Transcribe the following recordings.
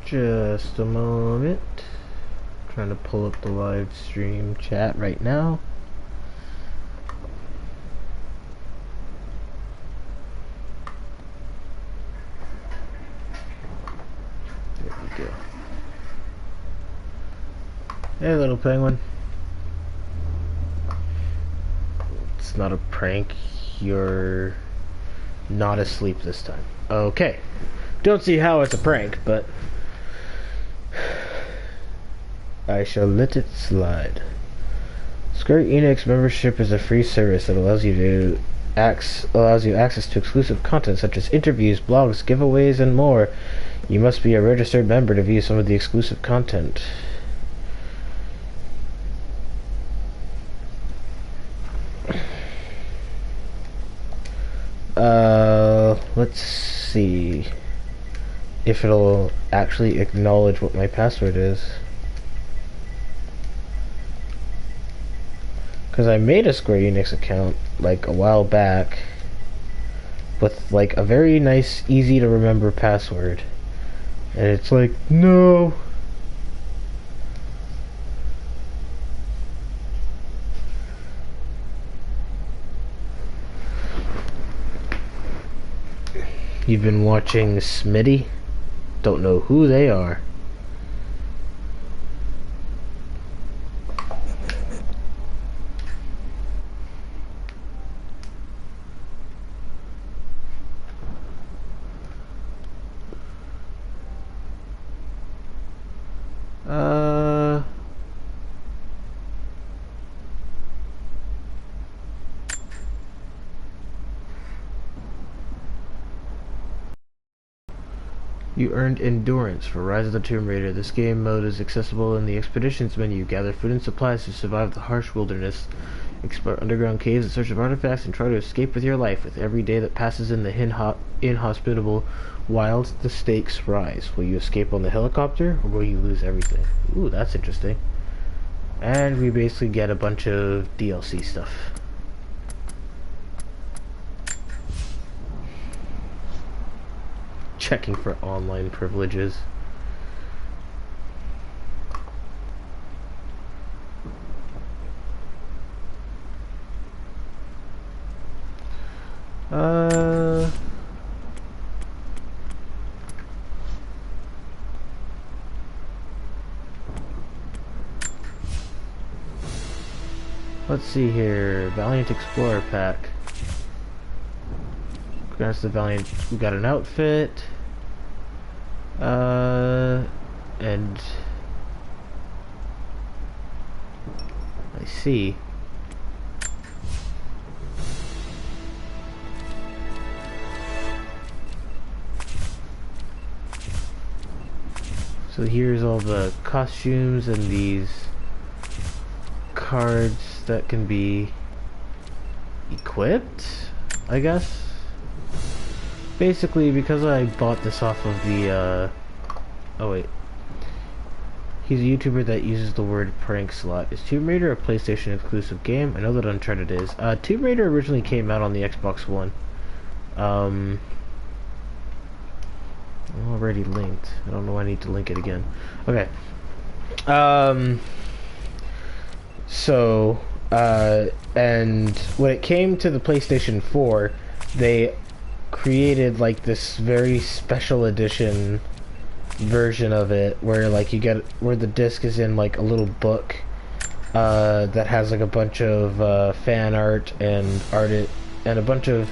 Just a moment. Trying to pull up the live stream chat right now. There we go. Hey, little penguin. It's not a prank. You're not asleep this time. Okay. Don't see how it's a prank, but I shall let it slide. Square Enix membership is a free service that allows you access to exclusive content such as interviews, blogs, giveaways, and more. You must be a registered member to view some of the exclusive content. Let's see if it'll actually acknowledge what my password is. Because I made a Square Enix account like a while back with like a very nice, easy to remember password. And it's like, no. You've been watching Smitty? Don't know who they are. You earned Endurance for Rise of the Tomb Raider. This game mode is accessible in the Expeditions menu. Gather food and supplies to survive the harsh wilderness. Explore underground caves in search of artifacts and try to escape with your life. With every day that passes in the inhospitable wilds, the stakes rise. Will you escape on the helicopter, or will you lose everything? Ooh, that's interesting. And we basically get a bunch of DLC stuff. Checking for online privileges. Let's see here. Valiant Explorer pack. That's the Valiant. We got an outfit. And I see. So here's all the costumes and these cards that can be equipped, I guess. Basically, because I bought this off of the, oh wait. He's a YouTuber that uses the word prank slot. Is Tomb Raider a PlayStation exclusive game? I know that Uncharted is. Tomb Raider originally came out on the Xbox One. I'm already linked. I don't know why I need to link it again. Okay. And when it came to the PlayStation 4, they created like this very special edition version of it where like you get where the disc is in like a little book that has like a bunch of fan art and and a bunch of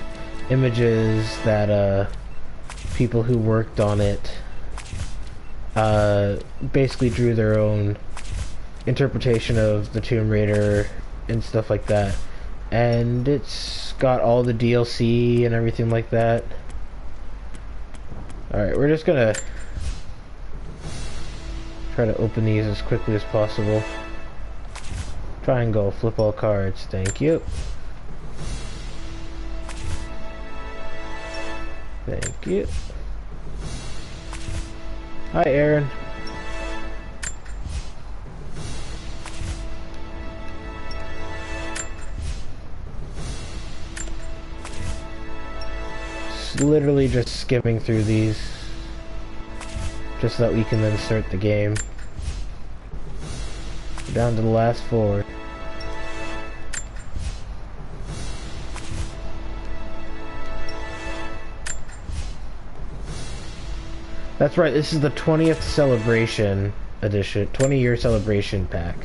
images that people who worked on it basically drew their own interpretation of the Tomb Raider and stuff like that, and it's got all the DLC and everything like that. Alright, we're just gonna try to open these as quickly as possible. Triangle, flip all cards, thank you. Thank you. Hi, Aaron. Literally just skimming through these. just so that we can then start the game. Down to the last 4. That's right, this is the 20th celebration edition, 20-year celebration pack.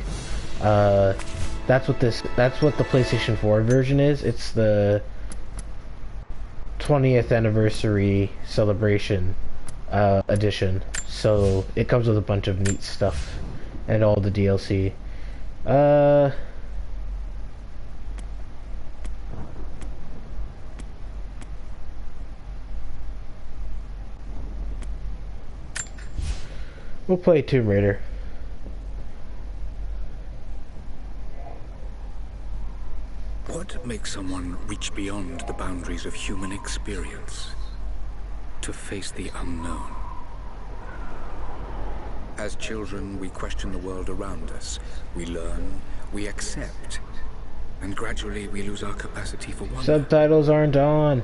That's what the PlayStation 4 version is. It's the 20th anniversary celebration edition. So it comes with a bunch of neat stuff and all the DLC. We'll play Tomb Raider. What makes someone reach beyond the boundaries of human experience to face the unknown? As children, we question the world around us. We learn, we accept, and gradually we lose our capacity for wonder. Subtitles aren't on.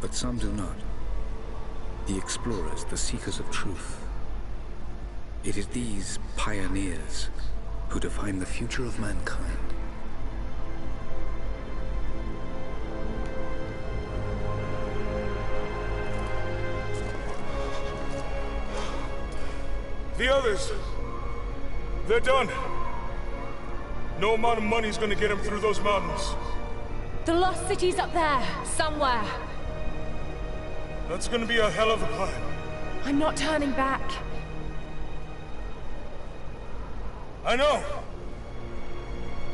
But some do not. The explorers, the seekers of truth. It is these pioneers who define the future of mankind. The others, they're done. No amount of money's gonna get them through those mountains. The lost city's up there, somewhere. That's gonna be a hell of a climb. I'm not turning back. I know.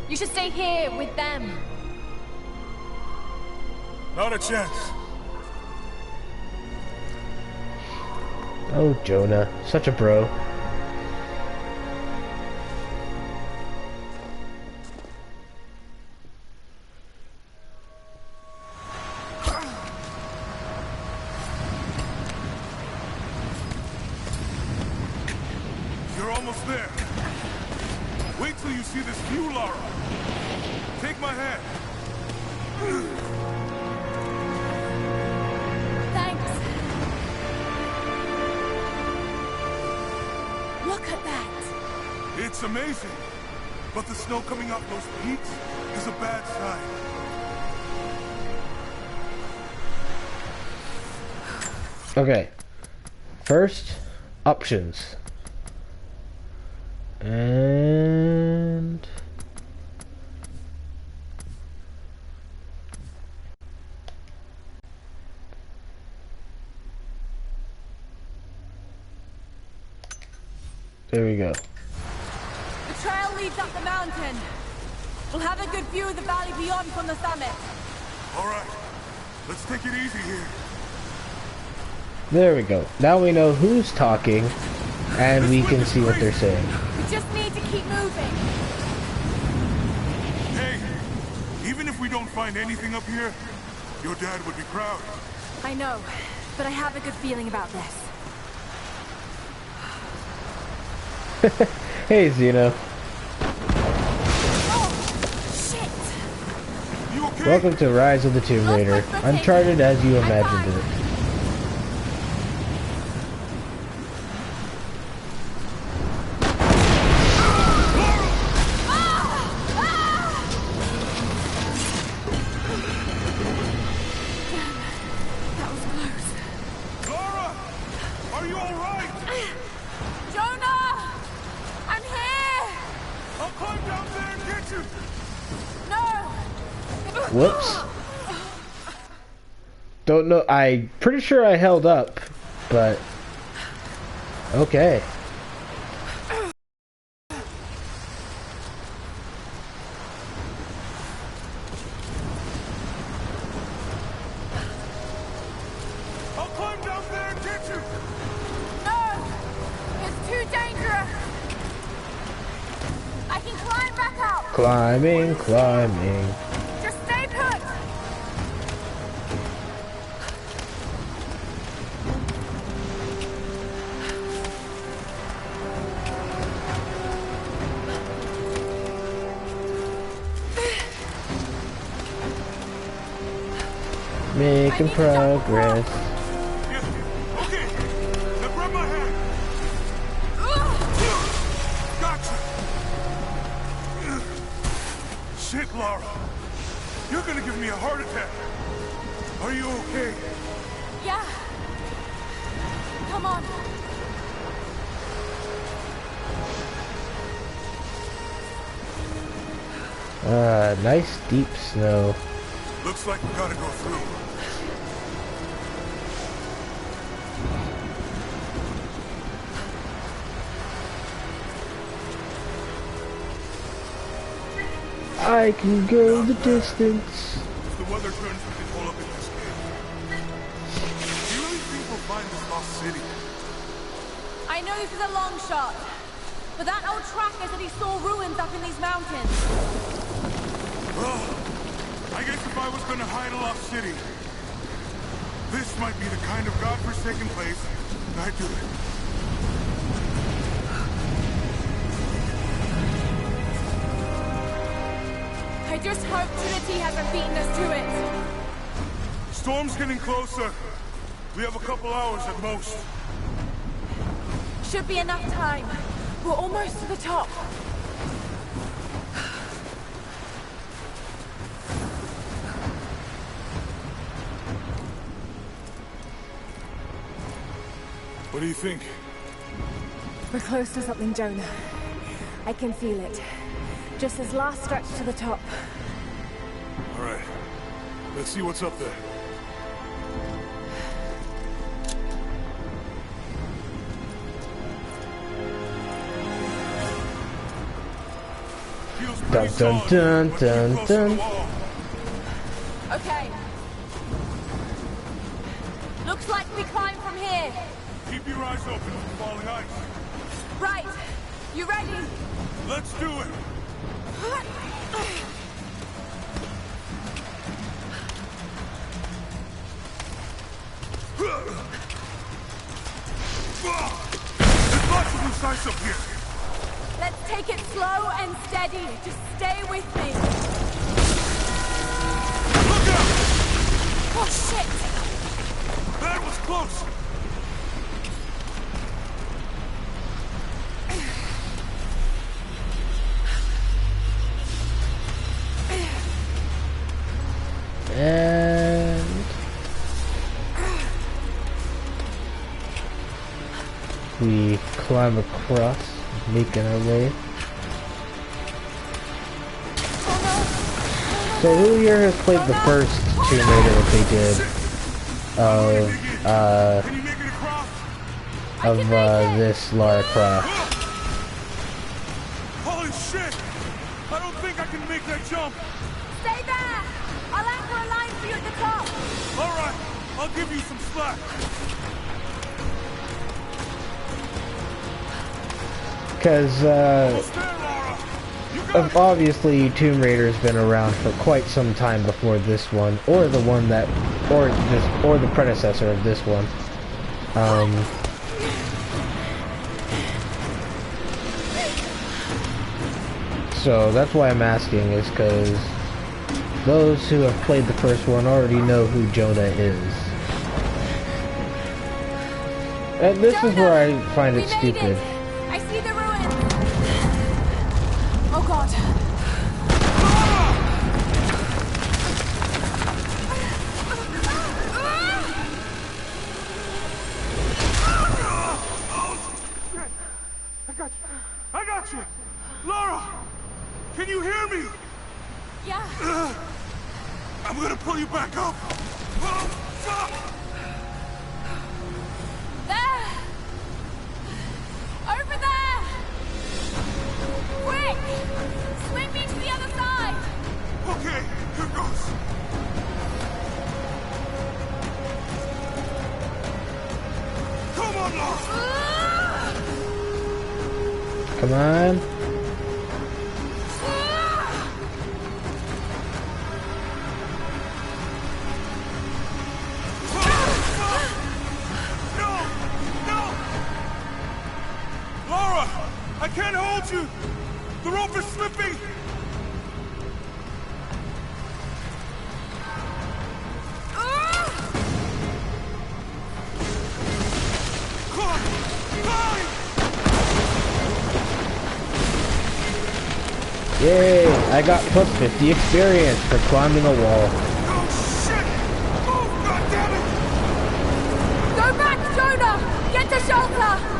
You should stay here with them. Not a chance. Oh, Jonah. Such a bro. You're almost there. Wait till you see this view, Lara. Take my hand. Thanks. Look at that. It's amazing. But the snow coming off those peaks is a bad sign. Okay. First, options. And... there we go. The trail leads up the mountain. We'll have a good view of the valley beyond from the summit. All right. Let's take it easy here. There we go. Now we know who's talking, and we can see what they're saying. We just need to keep moving. Hey, even if we don't find anything up here, your dad would be proud. I know, but I have a good feeling about this. Hey, Xeno. Oh, shit! You okay? Welcome to Rise of the Tomb Raider. Uncharted as you imagined it. Whoops. Don't know. I'm pretty sure I held up, but okay. I'll climb down there and get you. No! It's too dangerous! I can climb back up! Climbing, climbing. Just stay put! Making progress. Yeah. Okay. Now grab my hand. Lara, you're gonna give me a heart attack. Are you okay? Yeah. Come on. Nice deep snow. Looks like we gotta go through. I can go the distance. If the weather turns, we can pull up in this cave. Do you really think we'll find this lost city? I know this is a long shot, but that old tracker said he saw ruins up in these mountains. Well, I guess if I was gonna hide a lost city, this might be the kind of godforsaken place I'd do it. I just hope Trinity hasn't beaten us to it. Storm's getting closer. We have a couple hours at most. Should be enough time. We're almost to the top. What do you think? We're close to something, Jonah. I can feel it. Just this last stretch to the top. All right. Let's see what's up there. Feels Dun pretty dun solid, dun but too dun close to the dun. wall. Okay. Looks like we climb from here. Keep your eyes open for falling ice. Right. You ready? Let's do it. There's lots of loose ice up here. Let's take it slow and steady. Just stay with me. Look out! Oh, shit! That was close. And we climb across, making our way. So who here has played the first Tomb Raider that they did Can you make it across? of this Lara Croft? Holy shit! I don't think I can make that jump. Stay there! I'll anchor a line for you at the top. All right, I'll give you some slack. Because Almost there, Lara. You got it. obviously Tomb Raider's been around for quite some time before this one, or the one that, or the predecessor of this one. So that's why I'm asking, is because those who have played the first one already know who Jonah is. And this is where I find it stupid. I see the ruins. Oh god. I got you. Lara, can you hear me? Yeah. I'm gonna pull you back up. Oh, fuck! There. Over there. Quick. Swing me to the other side. Okay, here goes. Come on, Lara. Come on. Lara, I can't hold you. The rope is slipping. Come on, climb! Yay! I got plus 50 experience for climbing a wall. Oh shit! Move, goddammit! Go back, Jonah! Get to shelter!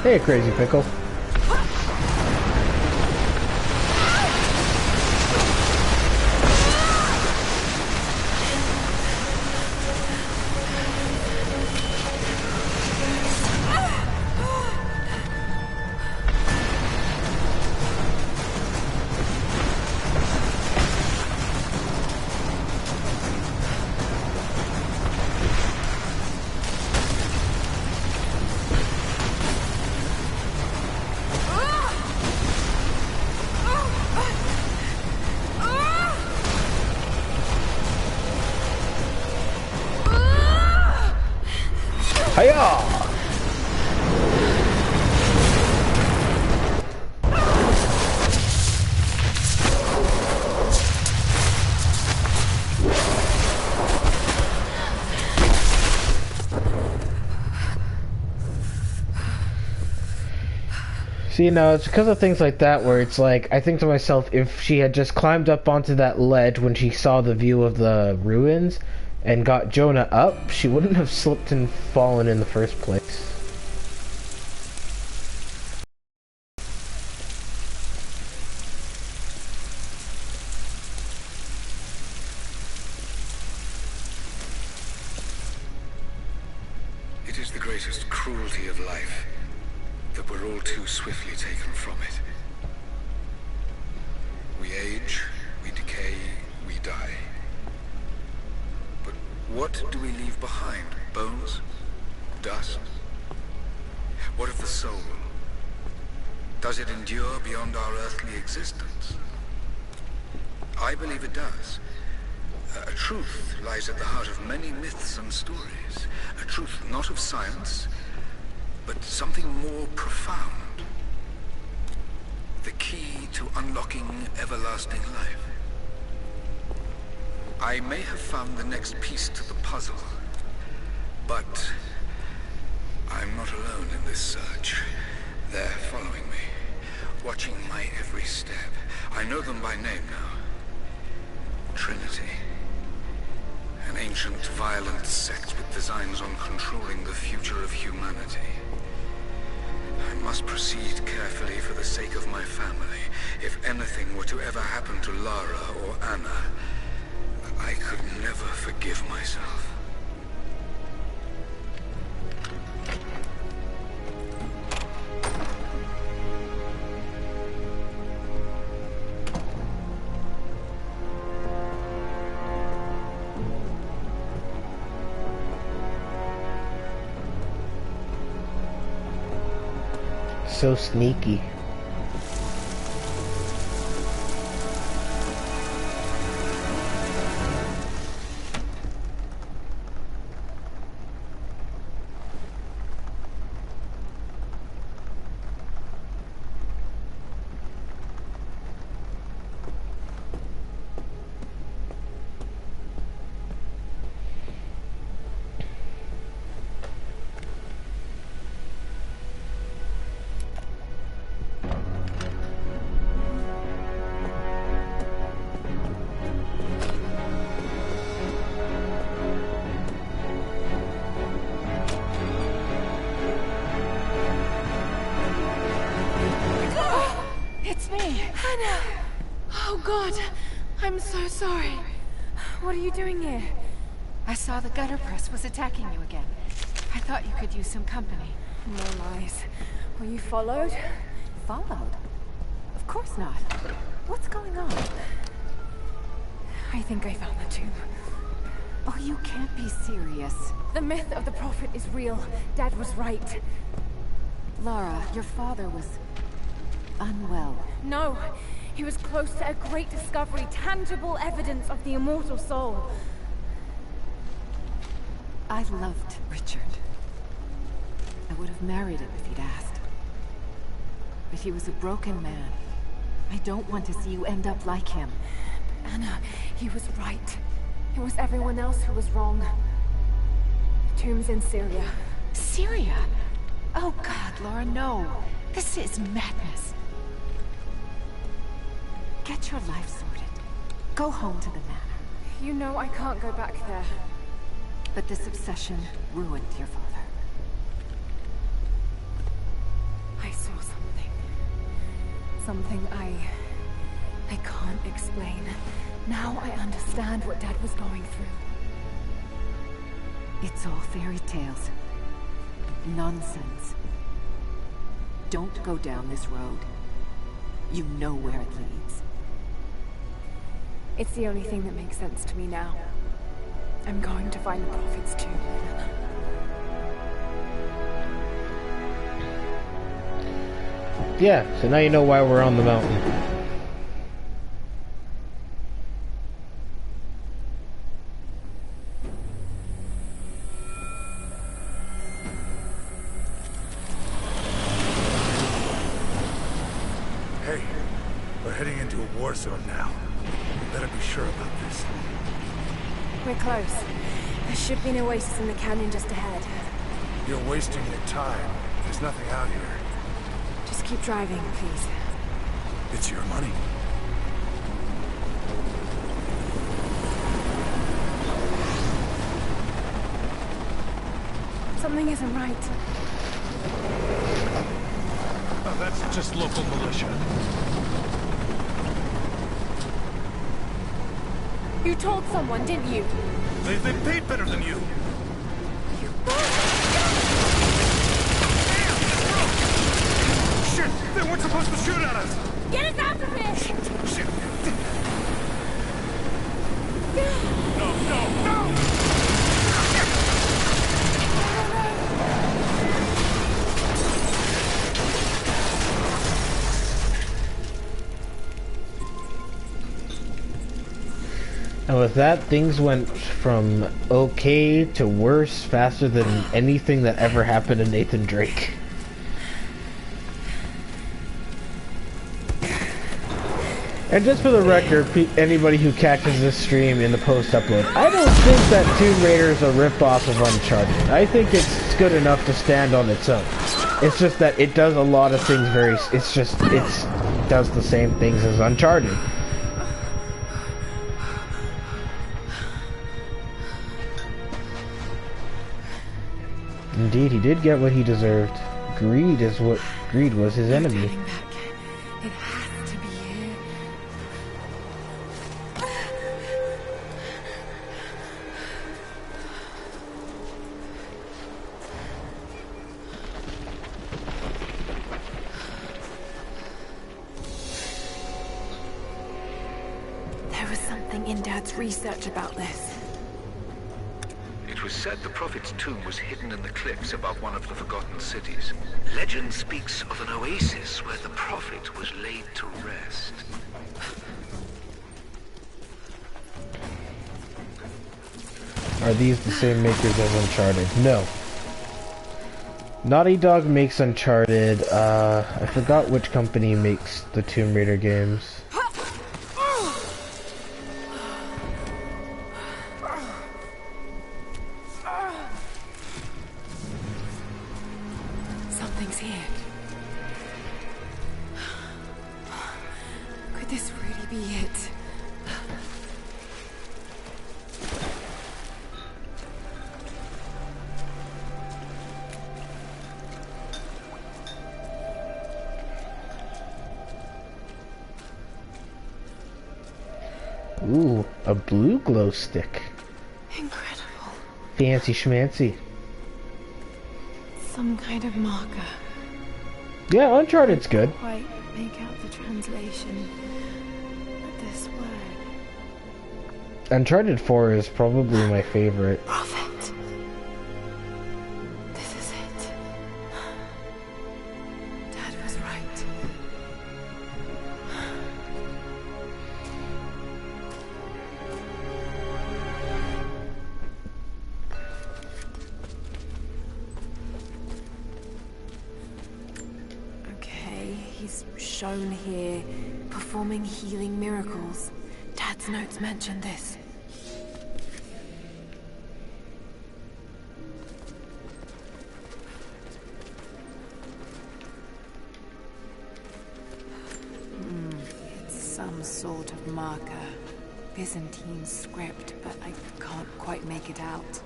Hey, Crazy Pickle. Hiya! See, now it's because of things like that where it's like, I think to myself, if she had just climbed up onto that ledge when she saw the view of the ruins and got Jonah up, she wouldn't have slipped and fallen in the first place. It is the greatest cruelty of life that we're all too swiftly taken from it. We age, we decay, we die. But what do we leave behind? Bones? Dust? What of the soul? Does it endure beyond our earthly existence? I believe it does. A truth lies at the heart of many myths and stories. A truth not of science, but something more profound. The key to unlocking everlasting life. I may have found the next piece to the puzzle, but I'm not alone in this search. They're following me, watching my every step. I know them by name now. Trinity. An ancient, violent sect with designs on controlling the future of humanity. I must proceed carefully for the sake of my family. If anything were to ever happen to Lara or Anna, I could never forgive myself. So sneaky. Oh God, I'm so sorry. What are you doing here? I saw the gutter press was attacking you again. I thought you could use some company. No lies. Were you followed? Followed? Of course not. What's going on? I think I found the tomb. Oh, you can't be serious. The myth of the prophet is real. Dad was right. Lara, your father was... unwell. No, he was close to a great discovery, tangible evidence of the immortal soul. I loved Richard. I would have married him if he'd asked. But he was a broken man. I don't want to see you end up like him. Anna, he was right. It was everyone else who was wrong. The tomb's in Syria. Syria? Oh God, Laura, no. This is madness. Get your life sorted. Go home to the manor. You know I can't go back there. But this obsession ruined your father. I saw something. Something I can't explain. Now I understand what Dad was going through. It's all fairy tales. Nonsense. Don't go down this road. You know where it leads. It's the only thing that makes sense to me now. I'm going to find the Prophet's tomb. Yeah, so now you know why we're on the mountain. Hey, we're heading into a war zone now. We better be sure about this. We're close. There should be an oasis in the canyon just ahead. You're wasting your time. There's nothing out here. Just keep driving, please. It's your money. Something isn't right. Oh, that's just local militia. You told someone, didn't you? They paid better than you. Shit! They weren't supposed to shoot at us! Get us out of here! Shit! No, no, no! And with that, things went from okay to worse faster than anything that ever happened to Nathan Drake. And just for the record, anybody who catches this stream in the post-upload, I don't think that Tomb Raider is a rip-off of Uncharted. I think it's good enough to stand on its own. It's just that it does a lot of things it does the same things as Uncharted. Indeed, he did get what he deserved. Greed was his enemy. Turning back. It has to be here. There was something in Dad's research about this. It was said the Prophet's tomb was hidden in the cliffs above one of the forgotten cities. Legend speaks of an oasis where the Prophet was laid to rest. Are these the same makers as Uncharted? No. Naughty Dog makes Uncharted. I forgot which company makes the Tomb Raider games. Something's here. Could this really be it? Ooh, a blue glow stick. Incredible. Fancy schmancy. Some kind of marker. Yeah, Uncharted's good. Quite make out the translation. But this word. Uncharted 4 is probably my favorite. Prophet. This is it. Dad was right. shown here, performing healing miracles. Dad's notes mentioned this. It's some sort of marker. Byzantine script, but I can't quite make it out.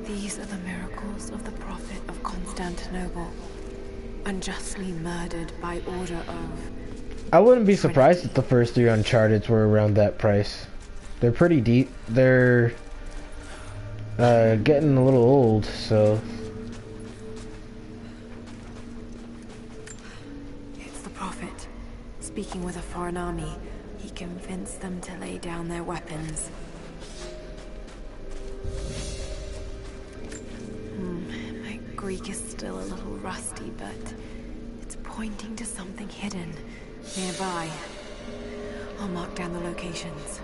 These are the miracles of the Prophet of Constantinople, unjustly murdered by order of... I wouldn't be surprised if the first 3 Uncharted's were around that price. They're pretty deep. They're getting a little old, so... It's the Prophet. Speaking with a foreign army, he convinced them to lay down their weapons. My Greek is still a little rusty, but it's pointing to something hidden nearby. I'll mark down the locations.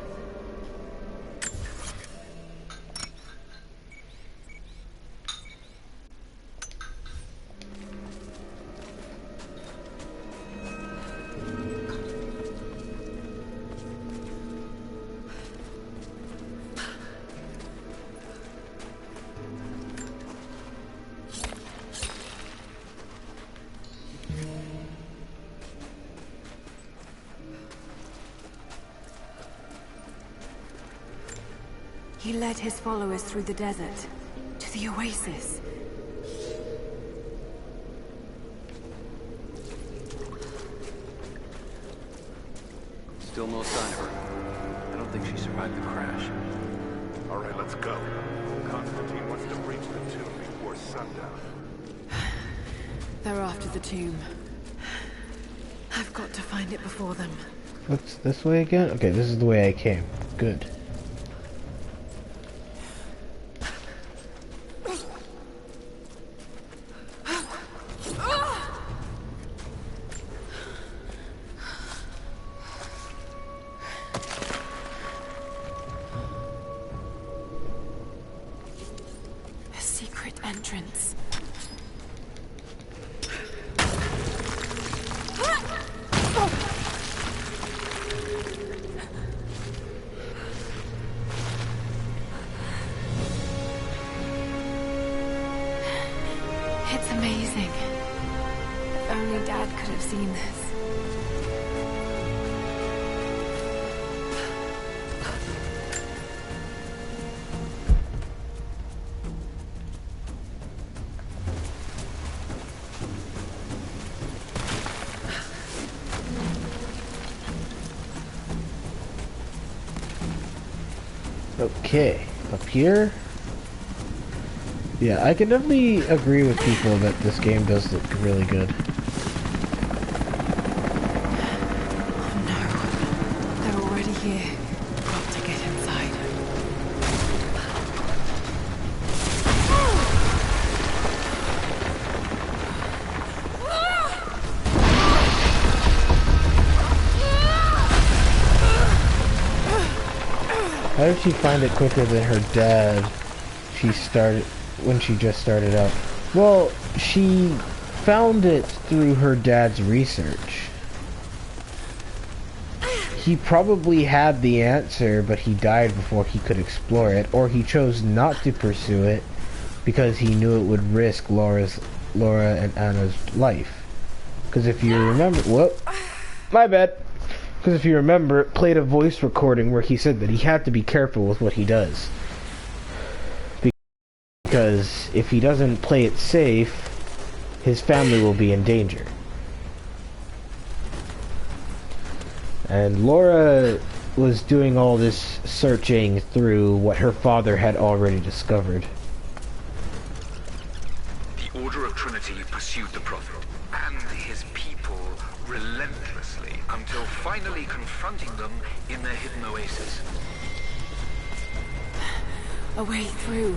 He led his followers through the desert, to the oasis. Still no sign of her. I don't think she survived the crash. All right, let's go. Constantine wants to reach the tomb before sundown. They're after the tomb. I've got to find it before them. What's this way again? Okay, this is the way I came. Good. A secret entrance. It's amazing. If only Dad could have seen this. Okay, up here. Yeah, I can definitely agree with people that this game does look really good. Oh no. They're already here. Got to get inside. How did she find it quicker than her dad? When she just started out. Well, she found it through her dad's research. He probably had the answer, but he died before he could explore it, or he chose not to pursue it because he knew it would risk Laura and Anna's life. Because if you remember, whoop, my bad. Because if you remember, it played a voice recording where he said that he had to be careful with what he does. Because if he doesn't play it safe, his family will be in danger. And Laura was doing all this searching through what her father had already discovered. The Order of Trinity pursued the Prophet and his people relentlessly until finally confronting them in their hidden oasis. A way through.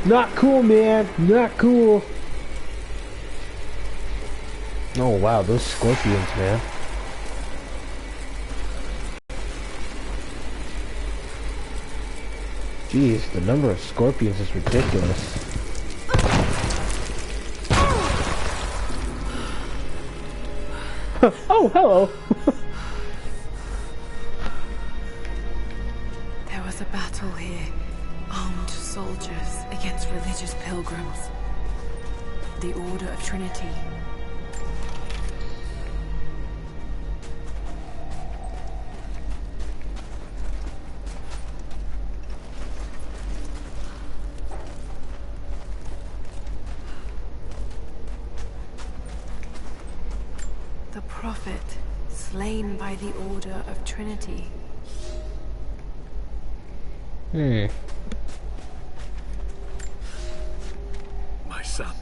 Not cool, man. Not cool. Oh, wow. Those scorpions, man. Jeez, the number of scorpions is ridiculous. Oh, hello. There was a battle here. Armed soldiers against religious pilgrims. The Order of Trinity. The Prophet, slain by the Order of Trinity. Hmm. My son,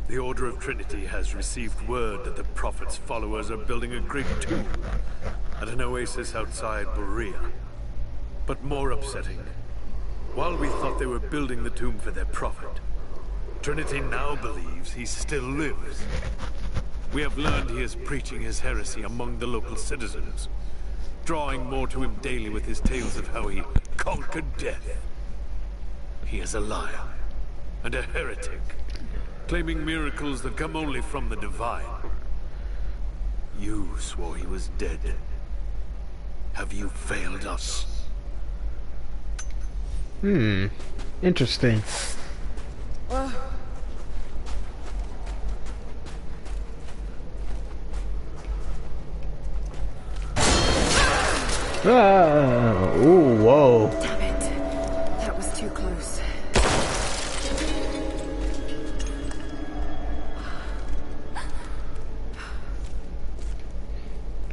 the Order of Trinity has received word that the Prophet's followers are building a great tomb at an oasis outside Berea. But more upsetting, while we thought they were building the tomb for their Prophet, Trinity now believes he still lives. We have learned he is preaching his heresy among the local citizens, drawing more to him daily with his tales of how he conquered death. He is a liar and a heretic, claiming miracles that come only from the divine. You swore he was dead. Have you failed us? Interesting. Ooh, whoa. Damn it. That was too close.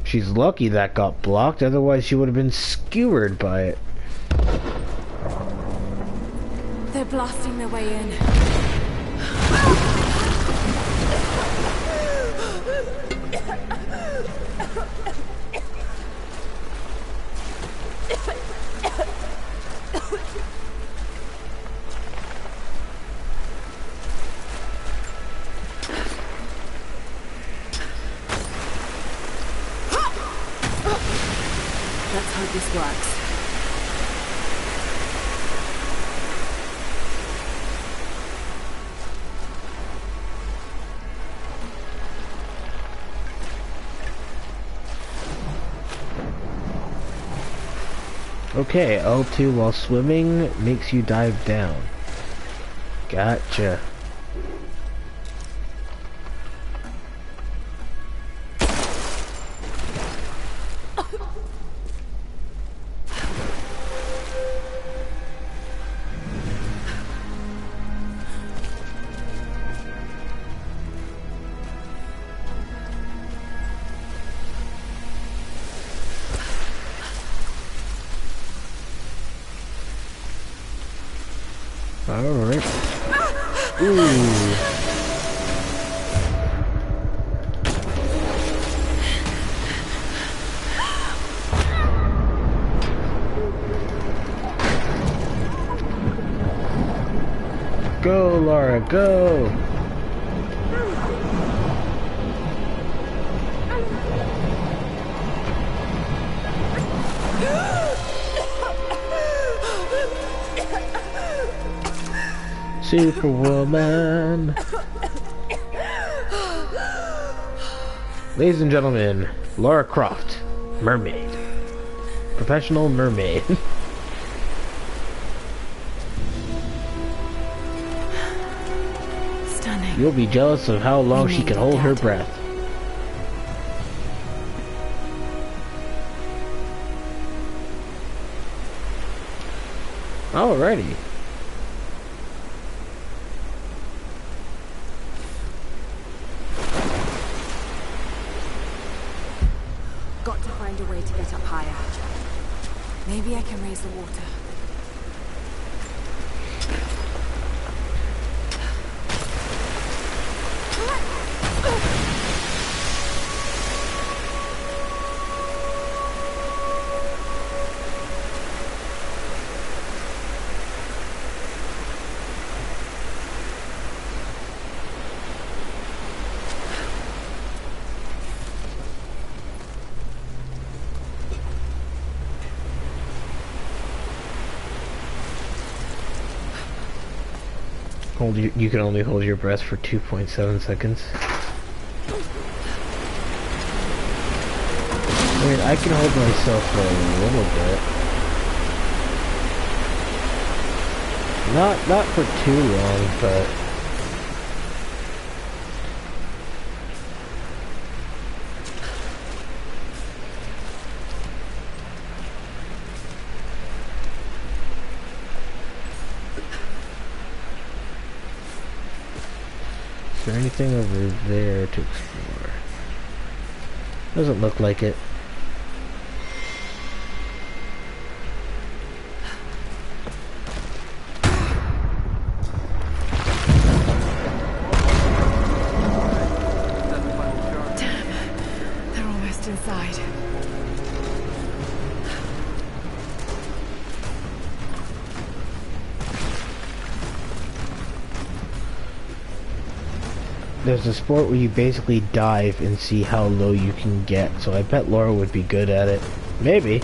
She's lucky that got blocked, otherwise she would have been skewered by it. They're blasting their way in. Let's hope this works. Okay, L2 while swimming makes you dive down. Gotcha. Alright. Ooh. Go, Laura, go! Superwoman. Ladies and gentlemen, Lara Croft, mermaid. Professional mermaid. Stunning. You'll be jealous of how long she can hold her breath. Alrighty. Got to find a way to get up higher. Maybe I can raise the water. You can only hold your breath for 2.7 seconds. I mean, I can hold myself for a little bit. Not for too long, but... Is there anything over there to explore? Doesn't look like it. There's a sport where you basically dive and see how low you can get, so I bet Laura would be good at it. Maybe.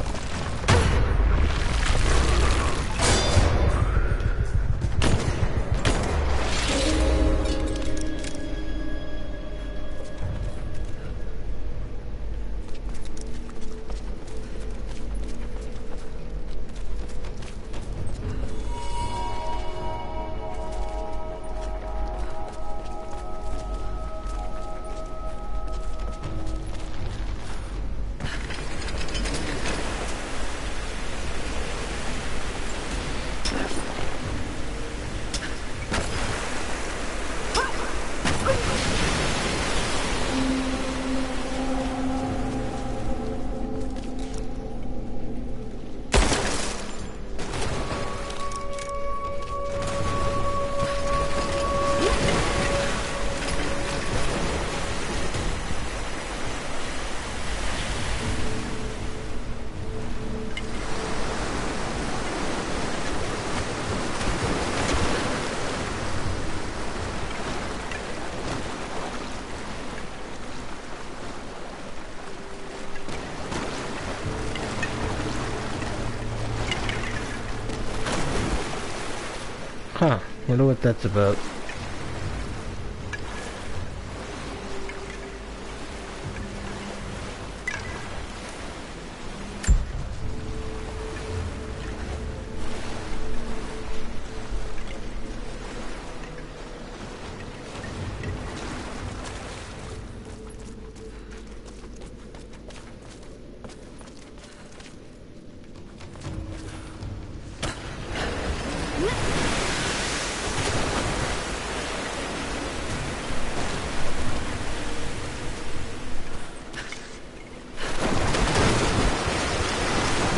Huh, wonder what that's about.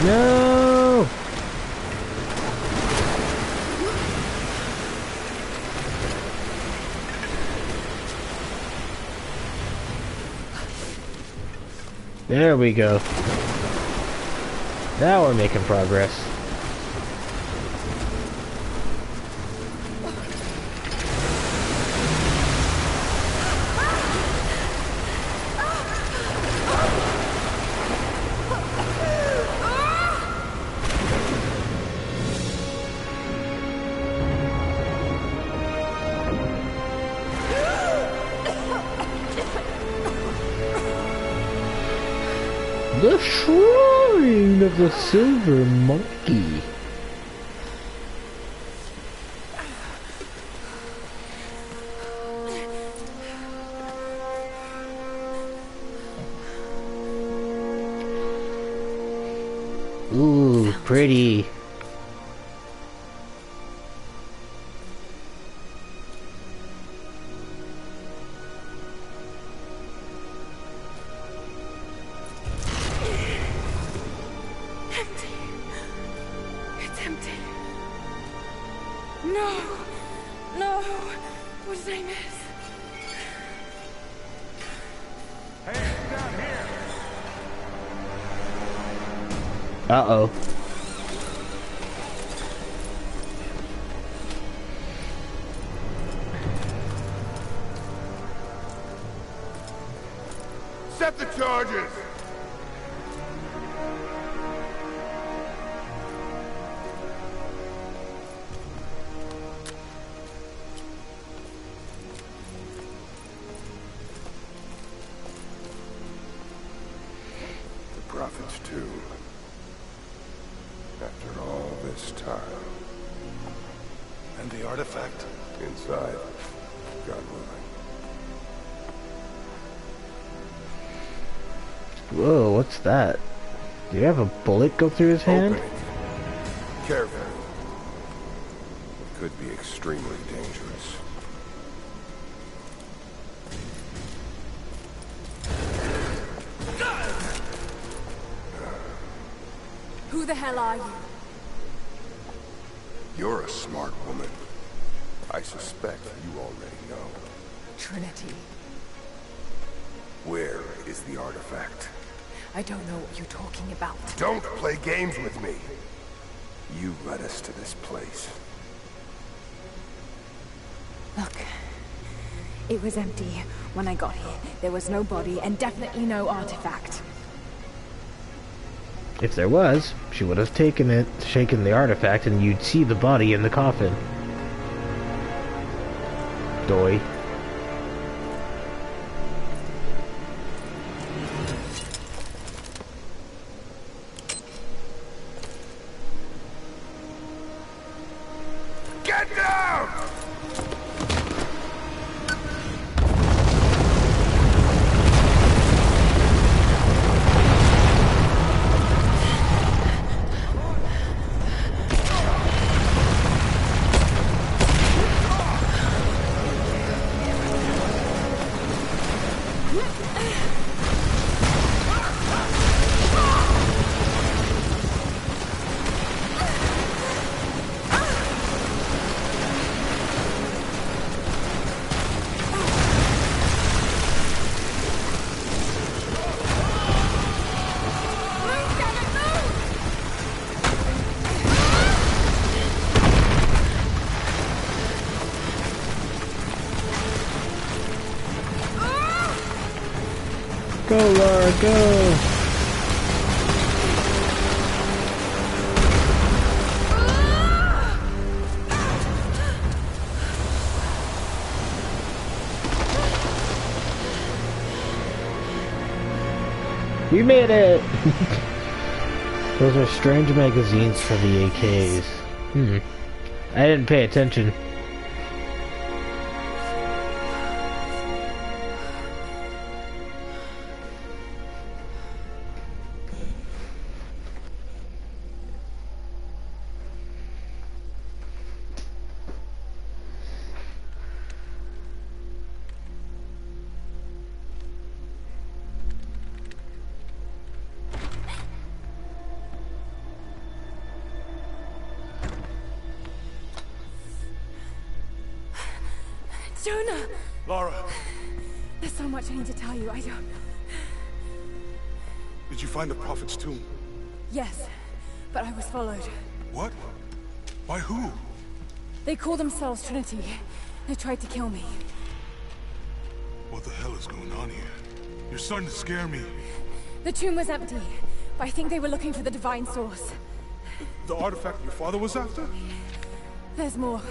No! There we go. Now we're making progress. The Shrine of the Silver Monkey. Ooh, pretty. Uh-oh. Set the charges! Prophet's tomb. After all this time. And the artifact? Inside. God willing. Whoa, what's that? Do you have a bullet go through his hand? Open it. Careful. It could be extremely dangerous. Who the hell are you? You're a smart woman. I suspect you already know. Trinity. Where is the artifact? I don't know what you're talking about. Don't play games with me! You led us to this place. Look, it was empty when I got here. There was no body and definitely no artifact. If there was, she would have taken it, shaken the artifact, and you'd see the body in the coffin. Doy. Get down! Go, Laura, go! We made it! Those are strange magazines for the AKs. I didn't pay attention. Jonah! Lara, There's so much I need to tell you. I don't... did you find the Prophet's tomb? Yes, but I was followed. What? By who? They call themselves Trinity. They tried to kill me. What the hell is going on here? You're starting to scare me. The tomb was empty, but I think they were looking for the divine source. The artifact your father was after? There's more.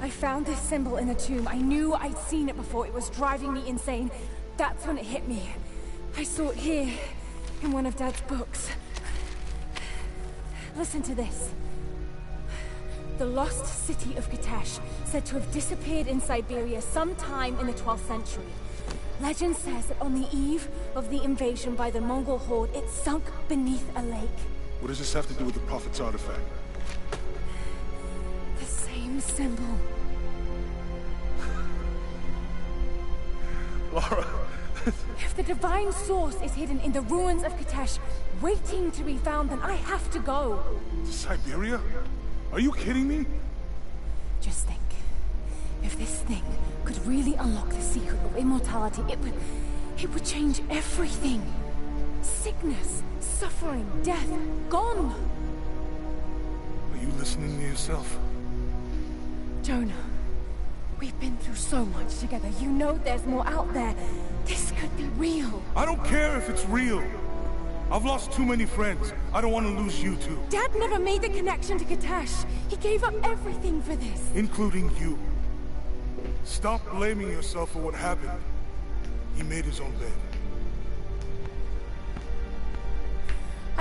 I found this symbol in the tomb. I knew I'd seen it before. It was driving me insane. That's when it hit me. I saw it here, in one of Dad's books. Listen to this. The lost city of Kitesh, said to have disappeared in Siberia sometime in the 12th century. Legend says that on the eve of the invasion by the Mongol horde, it sunk beneath a lake. What does this have to do with the Prophet's artifact? The same symbol. Lara! If the divine source is hidden in the ruins of Kitesh, waiting to be found, then I have to go. To Siberia? Are you kidding me? Just think. If this thing could really unlock the secret of immortality, it would change everything. Sickness, suffering, death, gone. Are you listening to yourself? Jonah, we've been through so much together. You know there's more out there. This could be real. I don't care if it's real. I've lost too many friends. I don't want to lose you too. Dad never made the connection to Kitesh. He gave up everything for this. Including you. Stop blaming yourself for what happened. He made his own bed.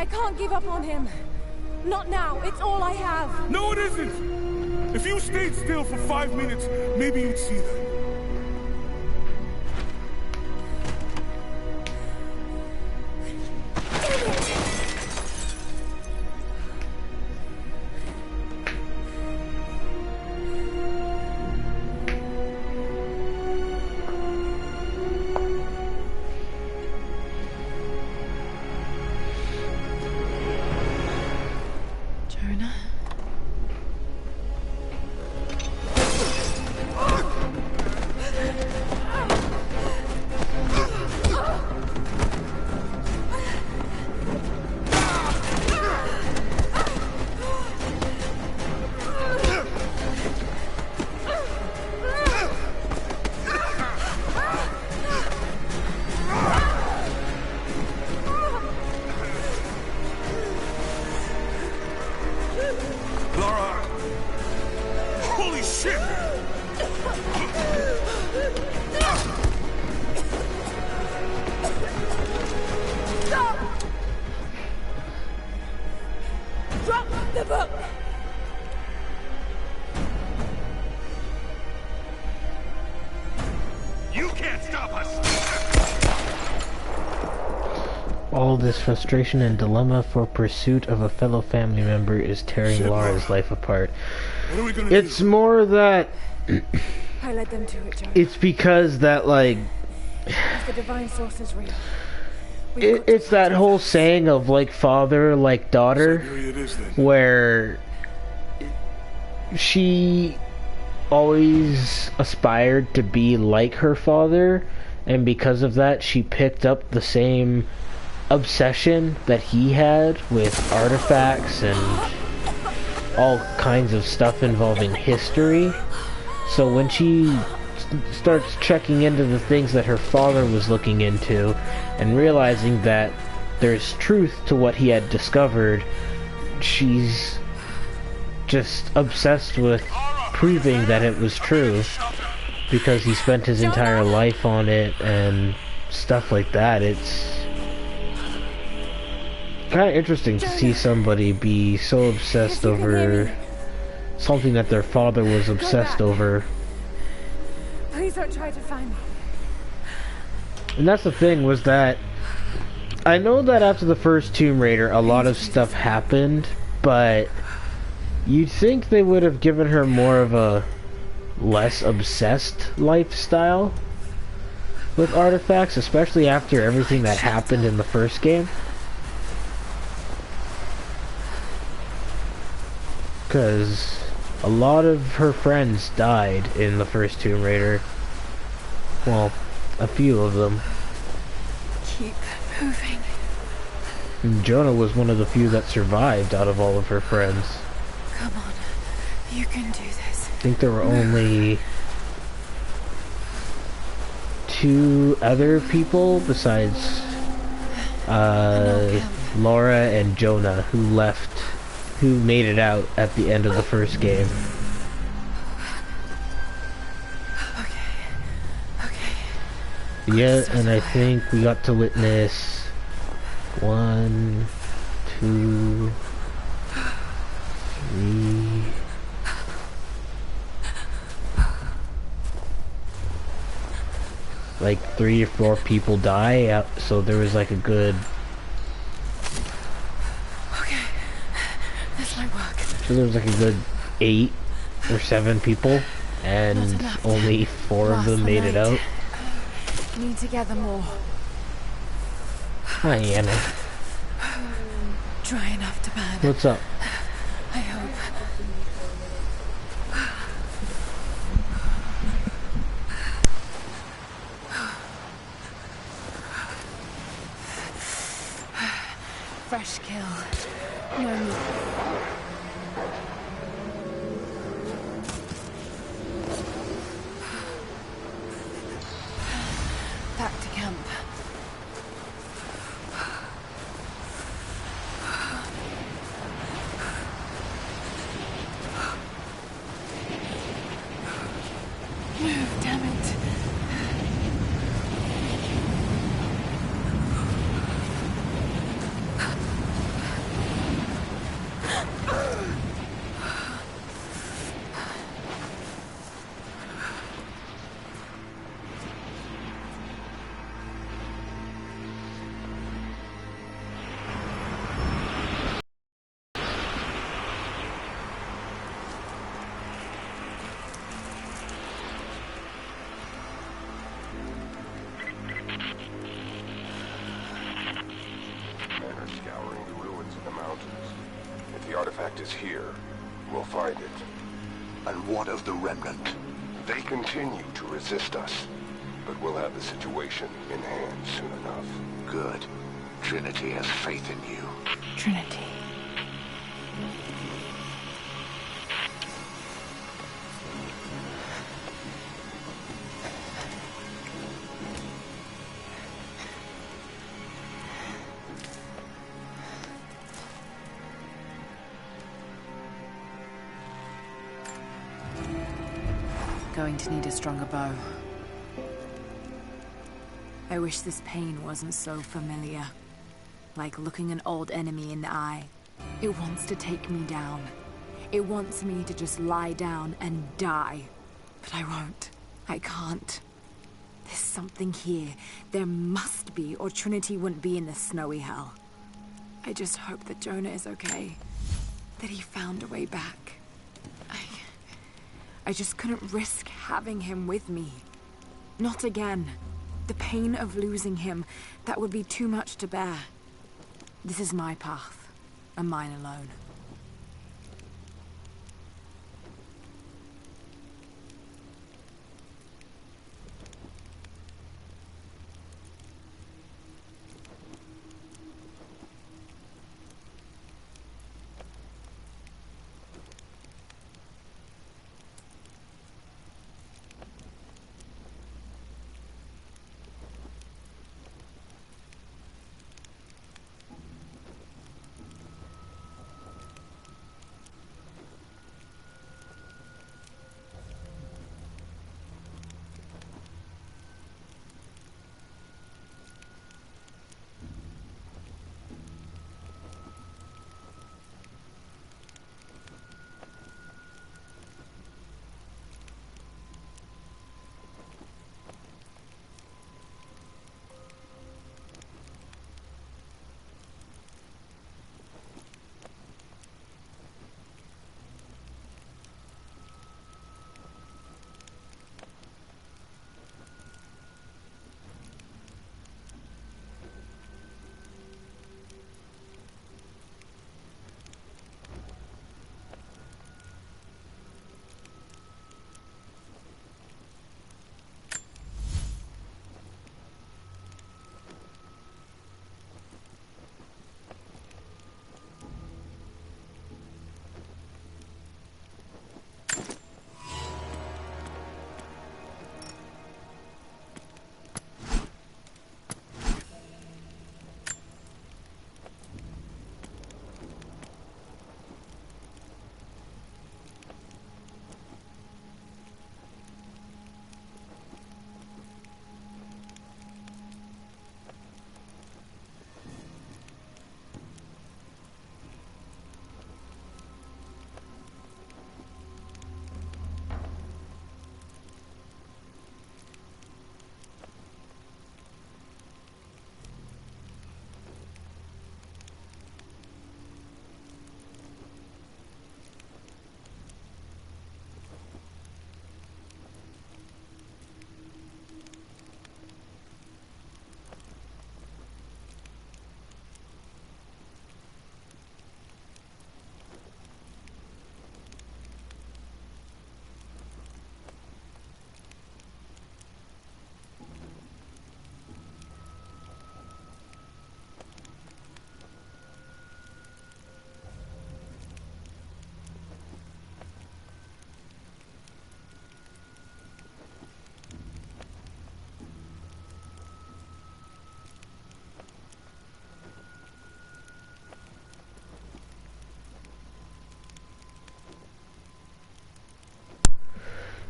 I can't give up on him. Not now. It's all I have. No, it isn't! If you stayed still for 5 minutes, maybe you'd see them. All this frustration and dilemma for pursuit of a fellow family member is tearing Lara's life apart. What are we gonna It's do? more that I led them to it, Joe. it's because that, like, If the divine source is real. it's that whole saying of like father, like daughter, Siberia it is, then. where she always aspired to be like her father, and because of that she picked up the same obsession that he had with artifacts and all kinds of stuff involving history. So when she starts checking into the things that her father was looking into and realizing that there's truth to what he had discovered, she's just obsessed with proving that it was true because he spent his entire life on it and stuff like that. It's kind of interesting to see somebody be so obsessed over something that their father was obsessed over. Please don't try to find me. And that's the thing, was that I know that after the first Tomb Raider a lot of stuff happened, but you'd think they would have given her more of a less obsessed lifestyle with artifacts, especially after everything that happened in the first game. Because a lot of her friends died in the first Tomb Raider. Well, a few of them. Keep moving. And Jonah was one of the few that survived out of all of her friends. Come on. You can do this. I think there were only 2 other people besides Laura and Jonah who made it out at the end of the first game. Okay. Yeah, and I think we got to witness 1, 2, 3. Like 3 or 4 people die, so there was like a good. Okay. This might work. So there was like a good 8 or 7 people, and only 4 of them made it out. Need to gather more. Hi, Anna. Dry enough to burn. What's up? I hope. Fresh kill. No need. Back to camp. Move, damn it. artifact is here. We'll find it. And what of the Remnant? They continue to resist us, but we'll have the situation in hand soon enough. Good. Trinity has faith in you. Trinity. Going to need a stronger bow. I wish this pain wasn't so familiar. Like looking an old enemy in the eye. It wants to take me down. It wants me to just lie down and die. But I won't. I can't. There's something here. There must be, or Trinity wouldn't be in this snowy hell. I just hope that Jonah is okay. That he found a way back. I just couldn't risk having him with me. Not again. The pain of losing him, that would be too much to bear. This is my path, and mine alone.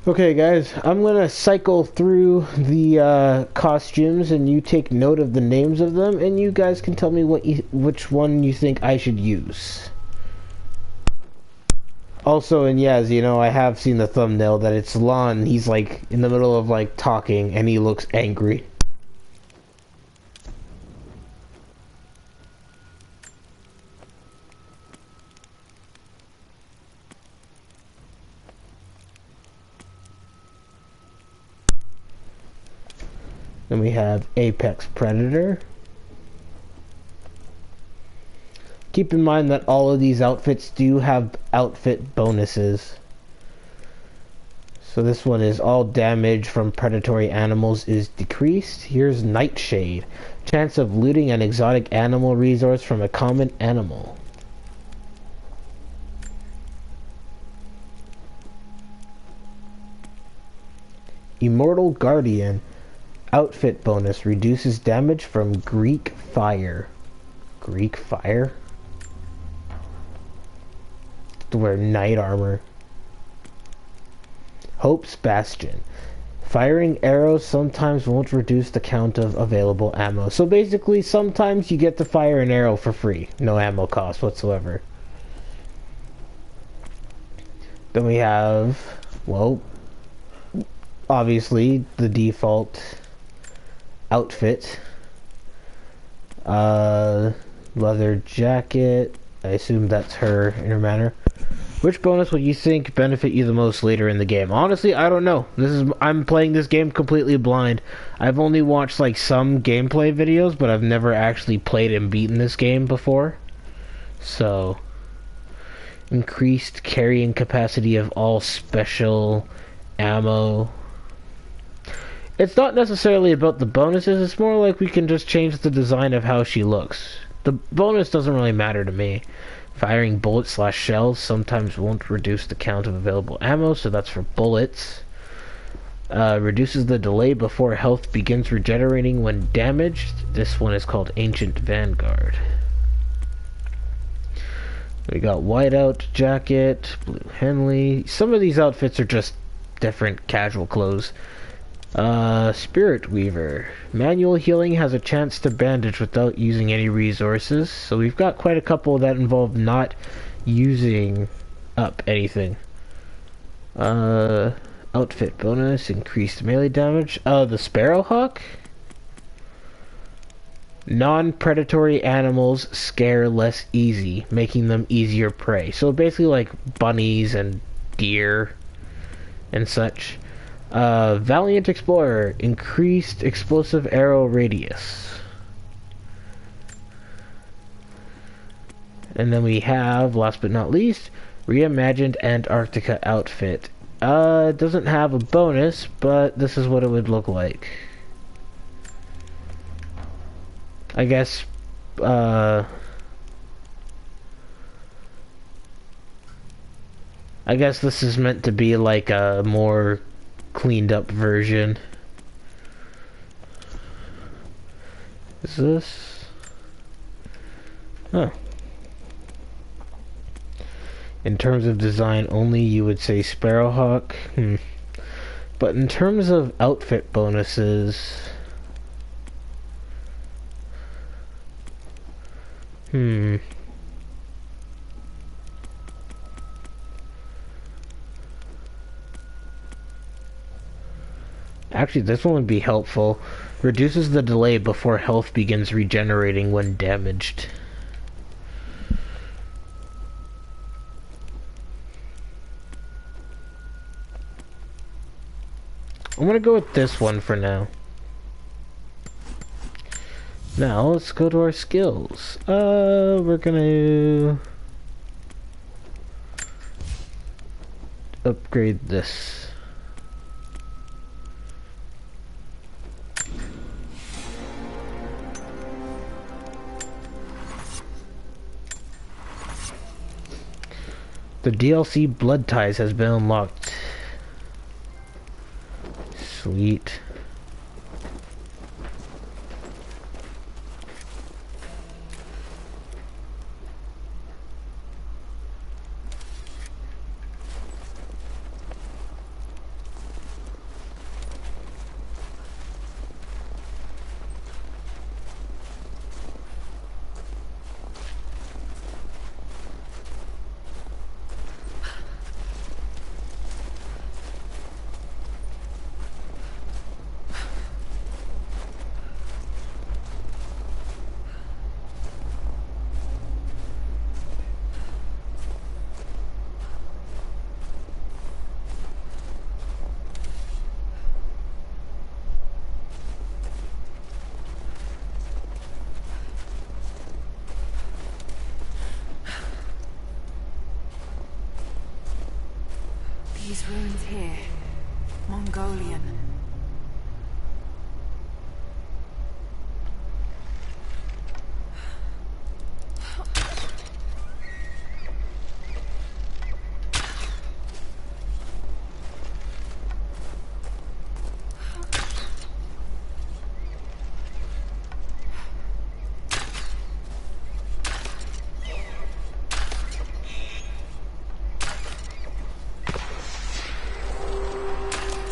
Okay, guys, I'm gonna cycle through the costumes, and you take note of the names of them, and you guys can tell me which one you think I should use. Also, and yes, you know, I have seen the thumbnail that it's Lon. He's like in the middle of like talking, and he looks angry. Then we have Apex Predator, Keep in mind that all of these outfits do have outfit bonuses. So this one is all damage from predatory animals is decreased. Here's Nightshade. Chance of looting an exotic animal resource from a common animal. Immortal Guardian. Outfit bonus. Reduces damage from Greek fire. Greek fire? To wear knight armor. Hope's Bastion. Firing arrows sometimes won't reduce the count of available ammo. So basically, sometimes you get to fire an arrow for free. No ammo cost whatsoever. Then we have, well, obviously, the default outfit. Leather jacket. I assume that's her in her manner. Which bonus will you think benefit you the most later in the game? Honestly, I don't know. I'm playing this game completely blind. I've only watched like some gameplay videos, but I've never actually played and beaten this game before. So, increased carrying capacity of all special ammo. It's not necessarily about the bonuses, it's more like we can just change the design of how she looks. The bonus doesn't really matter to me. Firing bullets/shells sometimes won't reduce the count of available ammo, so that's for bullets. Reduces the delay before health begins regenerating when damaged. This one is called Ancient Vanguard. We got Whiteout Jacket, Blue Henley. Some of these outfits are just different casual clothes. Spirit Weaver. Manual healing has a chance to bandage without using any resources. So we've got quite a couple that involve not using up anything. Outfit bonus, increased melee damage. The Sparrowhawk. Non-predatory animals scare less easy, making them easier prey. So basically like bunnies and deer and such. Valiant Explorer, increased explosive arrow radius. And then we have, last but not least, Reimagined Antarctica outfit. It doesn't have a bonus, but this is what it would look like. I guess, I guess this is meant to be like a more cleaned up version. Is this? Oh. In terms of design only, you would say Sparrowhawk. But in terms of outfit bonuses... Actually, this one would be helpful. Reduces the delay before health begins regenerating when damaged. I'm gonna go with this one for now. Now, let's go to our skills. We're gonna upgrade this. The DLC Blood Ties has been unlocked. Sweet. These ruins here. Mongolian.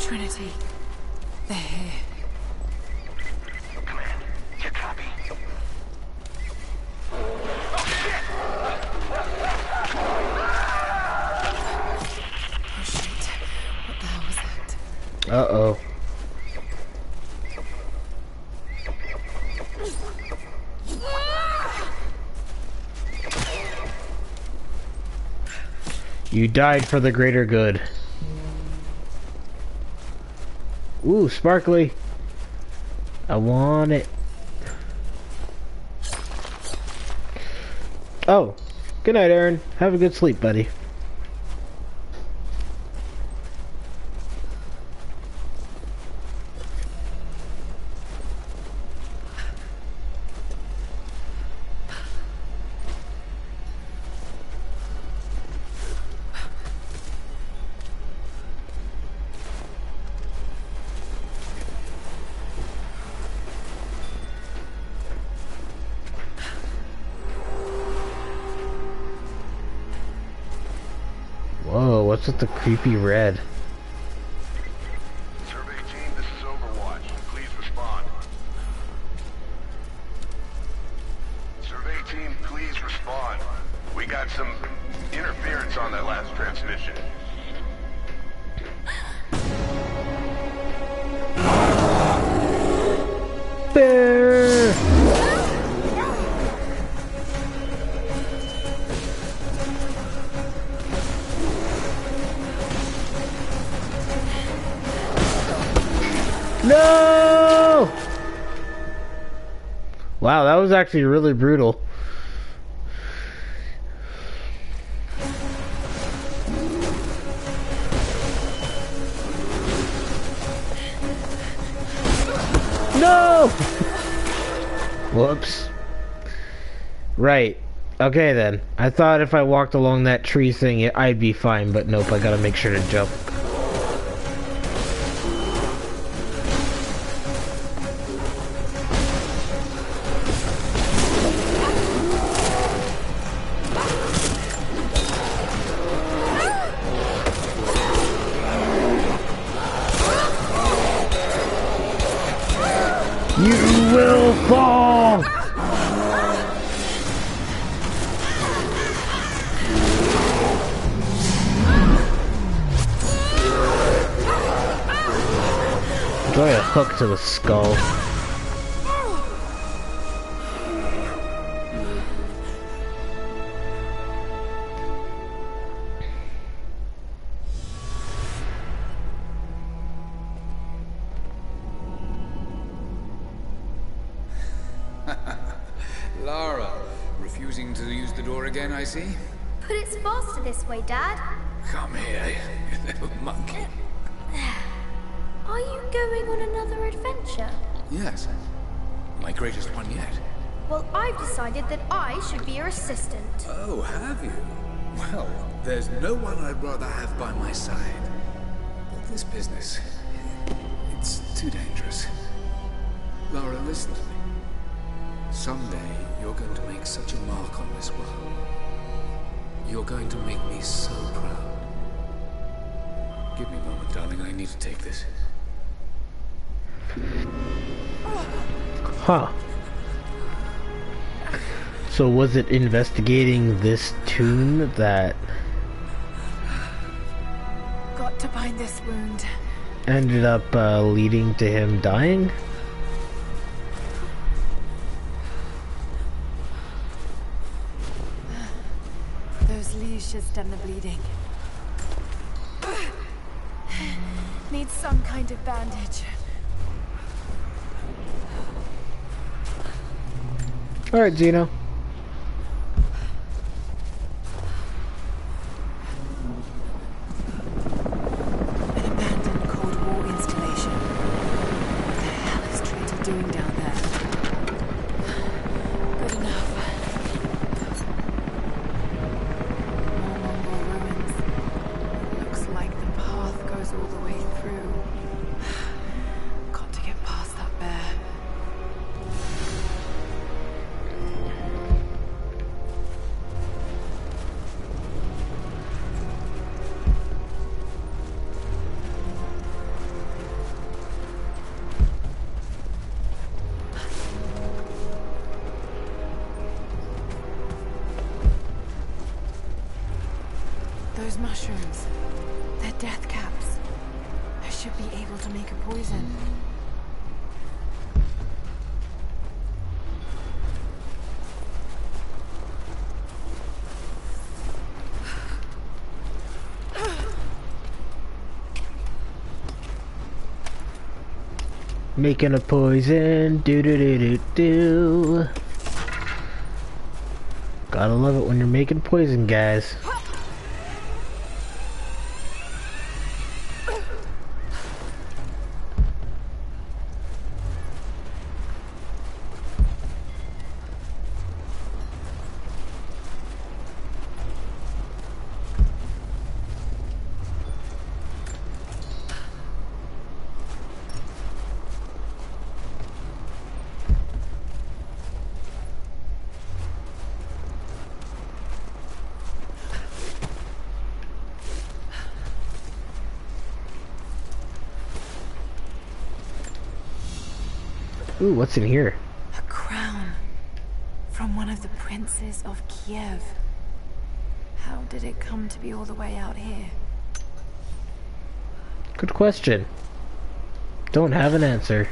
Trinity. They're here. Command, you copy? Oh shit. What the hell was that? Uh-oh. You died for the greater good. Ooh, sparkly. I want it. Oh. Good night, Aaron. Have a good sleep, buddy. Whoa, what's with the creepy red? Survey team, this is Overwatch. Please respond. Survey team, please respond. We got some interference on that last transmission. Bear! No! Wow, that was actually really brutal. No! Whoops. Right. Okay then. I thought if I walked along that tree thing, I'd be fine, but nope, I gotta make sure to jump. You will fall! Enjoy a hook to the skull. Lara, refusing to use the door again, I see? But it's faster this way, Dad. Come here, you little monkey. Are you going on another adventure? Yes, my greatest one yet. Well, I've decided that I should be your assistant. Oh, have you? Well, there's no one I'd rather have by my side. But this business, it's too dangerous. Lara, listen to me. Someday, you're going to make such a mark on this world. You're going to make me so proud. Give me a moment, darling. I need to take this. Huh. So was it investigating this tomb that Got to bind this wound. ended up leading to him dying? Those leaves should stem the bleeding. Needs some kind of bandage. Alright, Zeno. Those mushrooms, they're death caps. I should be able to make a poison. Making a poison, do do do do do. Gotta love it when you're making poison, guys. Ooh, what's in here? A crown from one of the princes of Kiev. How did it come to be all the way out here? Good question. Don't have an answer.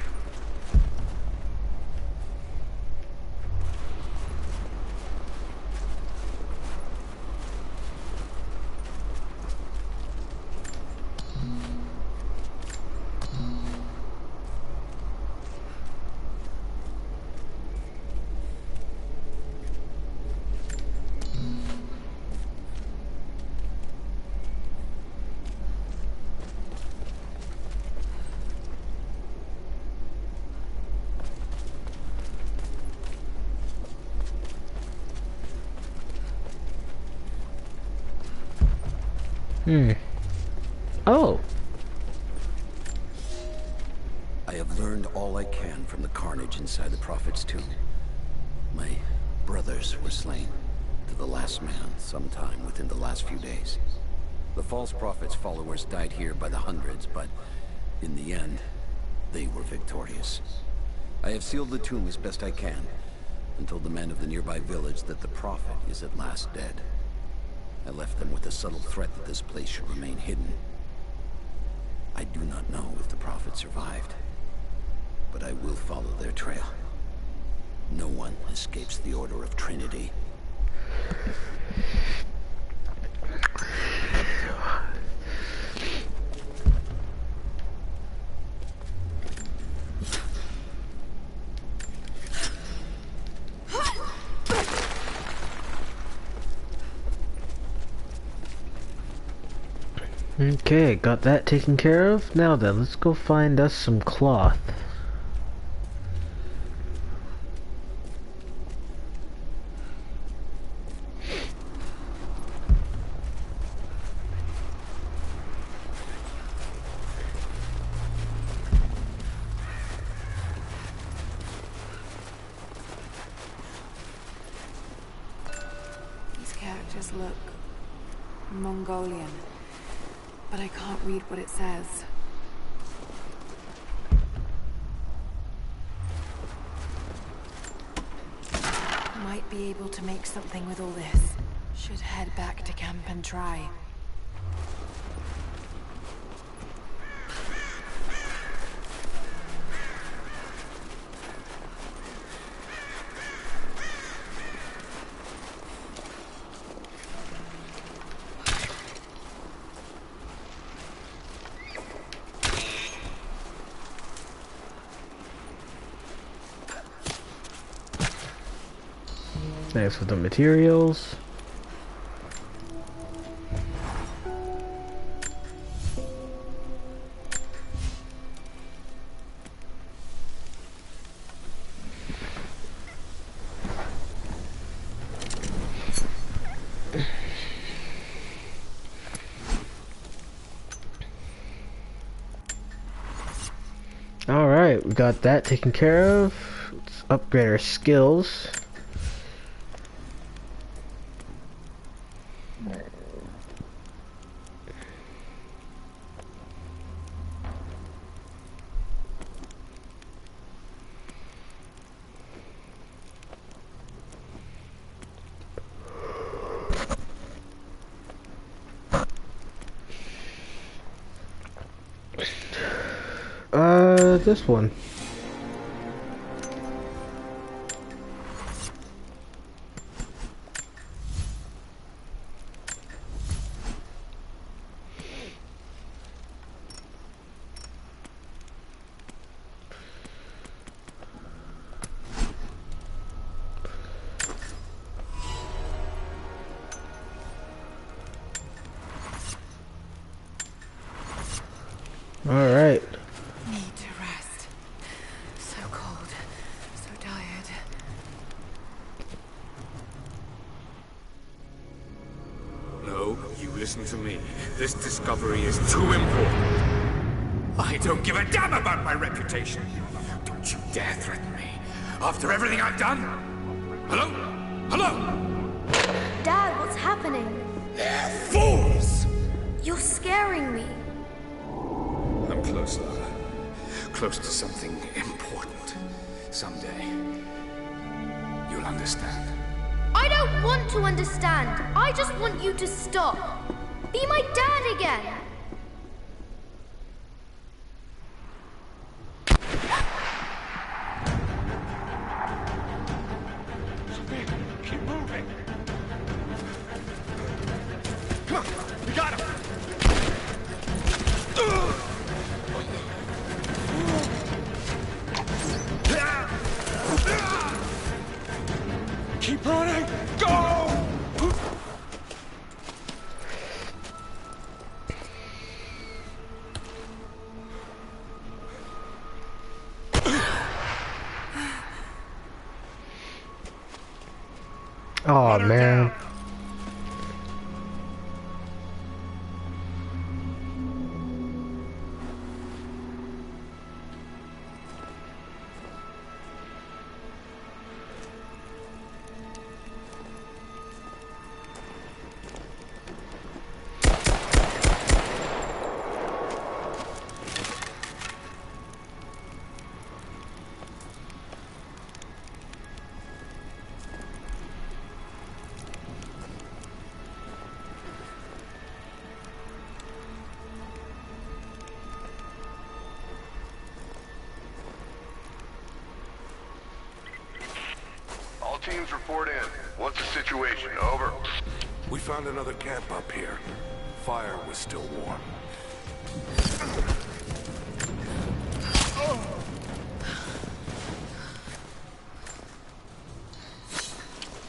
Oh. I have learned all I can from the carnage inside the Prophet's tomb. My brothers were slain, to the last man, sometime within the last few days. The false Prophet's followers died here by the hundreds, but in the end, they were victorious. I have sealed the tomb as best I can, and told the men of the nearby village that the Prophet is at last dead. I left them with a subtle threat that this place should remain hidden. I do not know if the Prophet survived, but I will follow their trail. No one escapes the Order of Trinity. Okay, got that taken care of. Now then, let's go find us some cloth. These characters look Mongolian, but I can't read what it says. Might be able to make something with all this. Should head back to camp and try. Thanks for the materials. Alright, we got that taken care of. Let's upgrade our skills. this one? All right. Need to rest. So cold, so tired. No, you listen to me. This discovery is too important. I don't give a damn about my reputation. Don't you dare threaten me. After everything I've done? Hello? Hello? Dad, what's happening? They're fools! You're scaring me. I'm close, Lara. Close to something important. Someday, you'll understand. I don't want to understand. I just want you to stop. Be my dad again. Keep moving! Come on, we got him! Keep running! Go! Oh man. All teams report in. What's the situation? Over. We found another camp up here. Fire was still warm.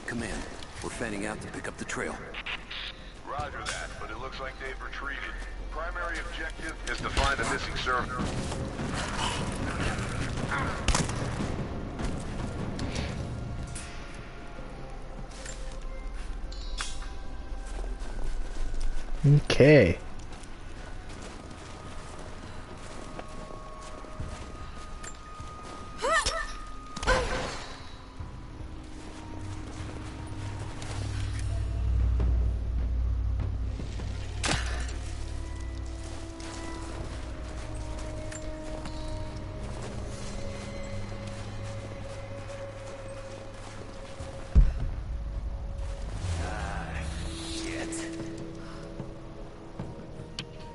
Command, we're fanning out to pick up the trail. Roger that, but it looks like they've retreated. Primary objective is to find the missing server. Okay.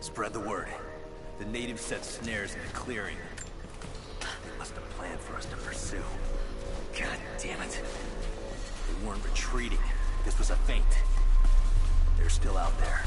Spread the word. The natives set snares in the clearing. They must have planned for us to pursue. God damn it. They weren't retreating. This was a feint. They're still out there.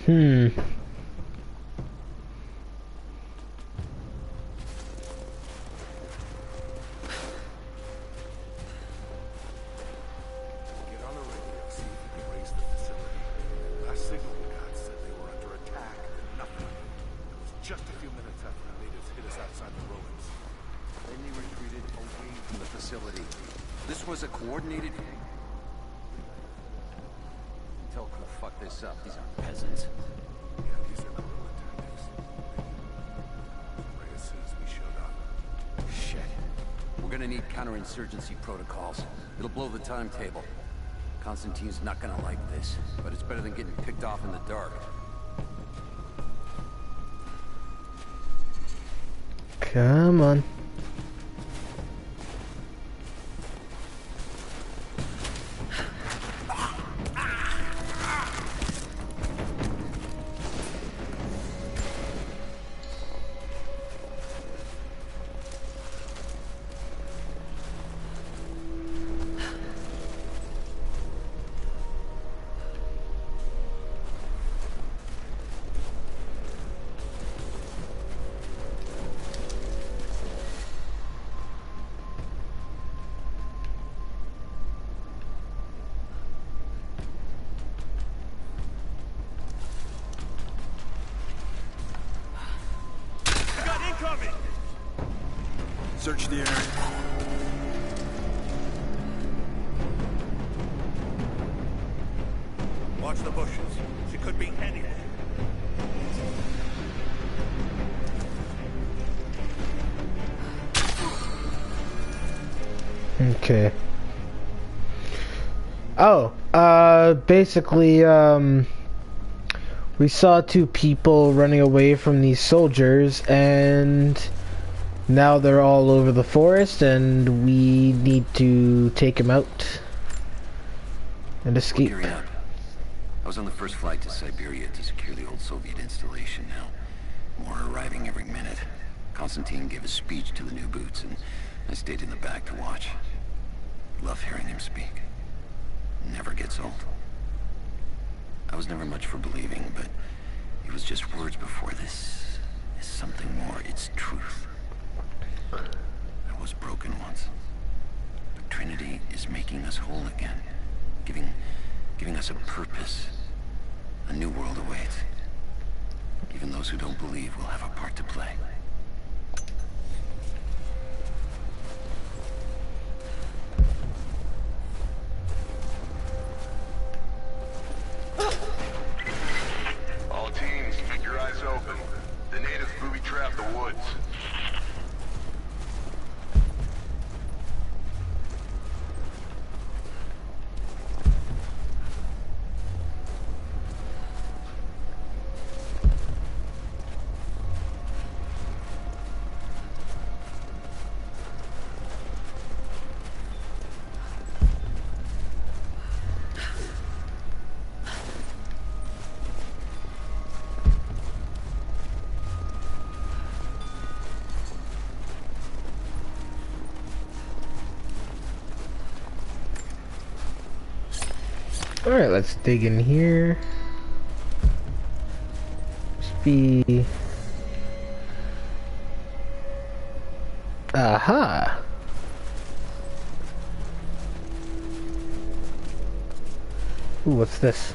Get on the radio, see if you can raise the facility. Last signal we got said they were under attack, then nothing. It was just a few minutes after the natives hit us outside the ruins. Then they retreated away from the facility. was a coordinated... Tell who fucked this up. These aren't peasants. Yeah, these are guerrilla tactics. Right as soon as we showed up. Shit. We're gonna need counterinsurgency protocols. It'll blow the timetable. Constantine's not gonna like this, but it's better than getting picked off in the dark. Come on. Search the area. Watch the bushes. She could be anywhere. Okay. Oh, basically, we saw two people running away from these soldiers, and now they're all over the forest, and we need to take them out and escape. Gearing up. I was on the first flight to Siberia to secure the old Soviet installation now. More arriving every minute. Constantine gave a speech to the new boots, and I stayed in the back to watch. Love hearing him speak. Never gets old. I was never much for believing, but it was just words before. This is something more. It's truth. I was broken once, but Trinity is making us whole again, giving us a purpose. A new world awaits. Even those who don't believe will have a part to play. All teams, keep your eyes open. The natives booby-trapped the woods. Alright, let's dig in here. Speed. Aha! Ooh, what's this?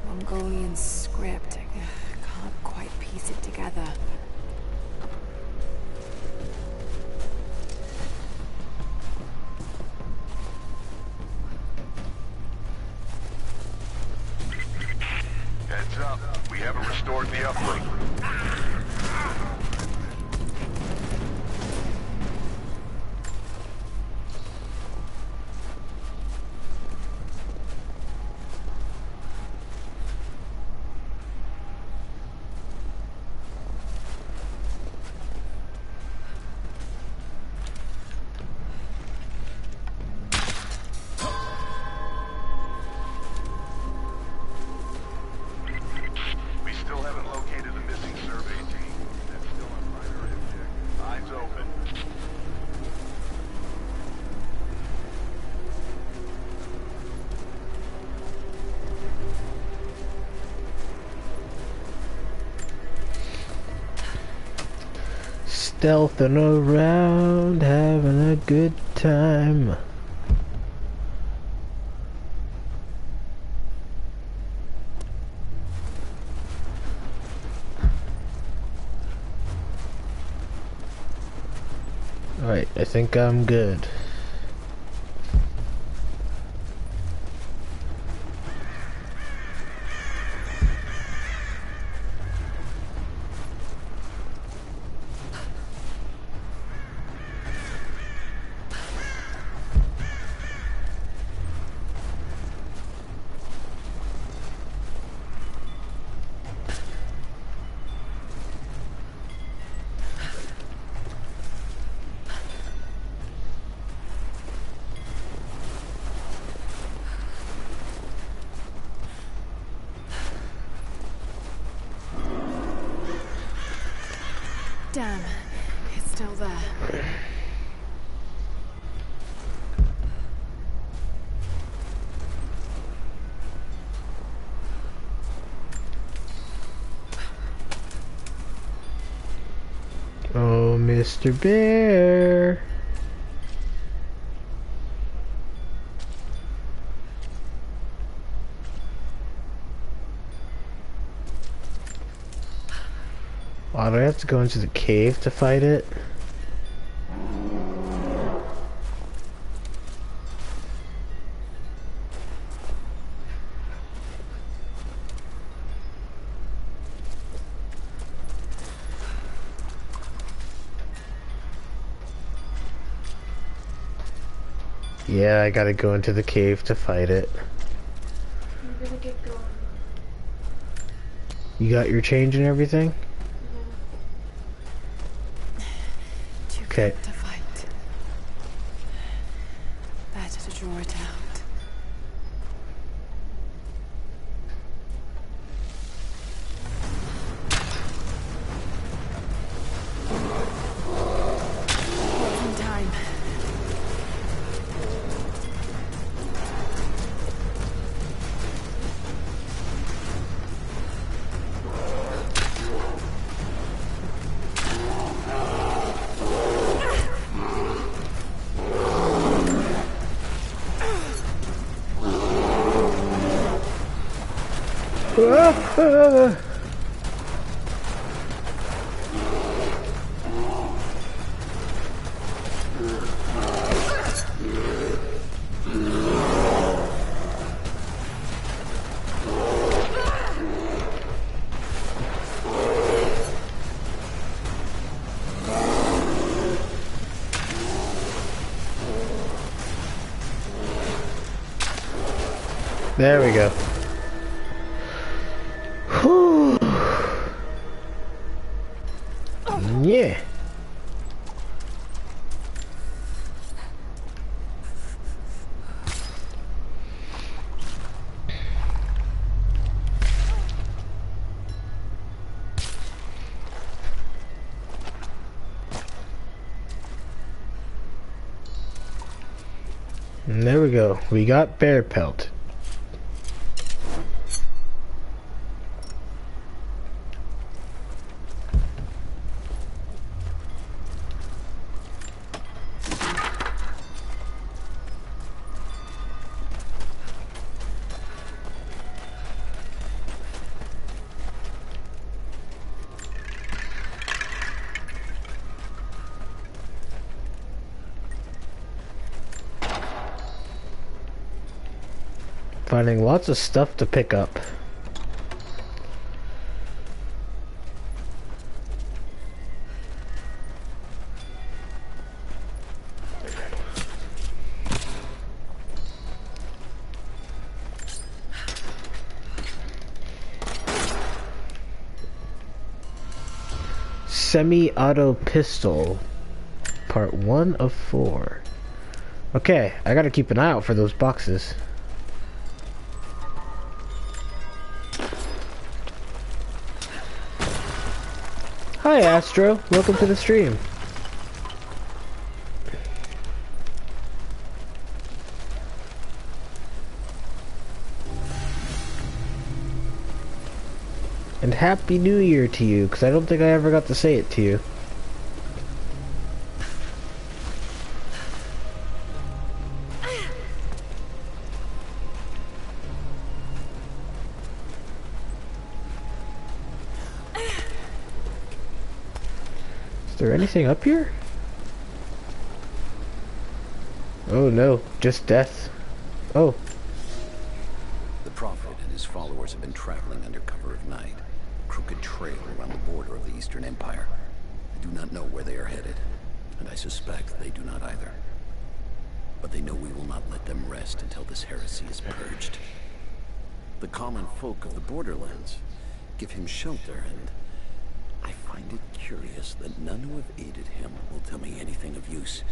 Mongolian script. I can't quite piece it together. Heads up. We haven't restored the uplink. We still haven't located the missing survey team. That's still our primary objective. Eyes open. Stealthing around, having a good time. Alright, I think I'm good. Damn, it's still there. Oh, Mr. Bear. Wow, do I have to go into the cave to fight it? Yeah, I gotta go into the cave to fight it. I'm gonna get going. You got your change and everything? Okay. To fight. Better to draw it out. In time. There we go. Whew. Yeah. And there we go. We got bear pelt. Finding lots of stuff to pick up. Semi-auto pistol. Part 1 of 4. Okay, I gotta keep an eye out for those boxes. Hi Astro, welcome to the stream. And Happy New Year to you, because I don't think I ever got to say it to you. Is there anything up here? Oh no, just death. Oh. The Prophet and his followers have been traveling under cover of night. Crooked trail around the border of the Eastern Empire. I do not know where they are headed, and I suspect they do not either. But they know we will not let them rest until this heresy is purged. The common folk of the borderlands give him shelter, and I find it curious that none who have aided him will tell me anything of use.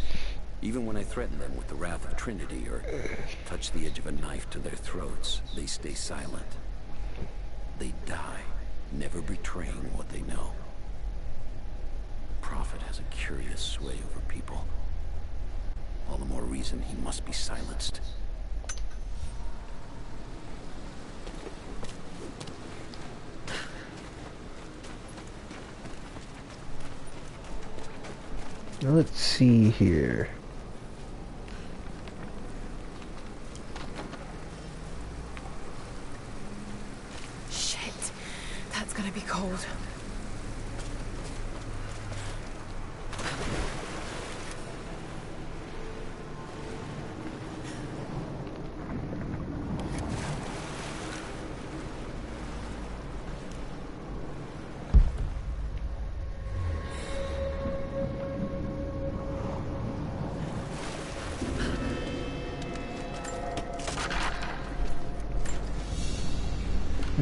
Even when I threaten them with the wrath of Trinity or touch the edge of a knife to their throats, they stay silent. They die, never betraying what they know. prophet has a curious sway over people. All the more reason he must be silenced. Now let's see here. Shit, that's gonna be cold.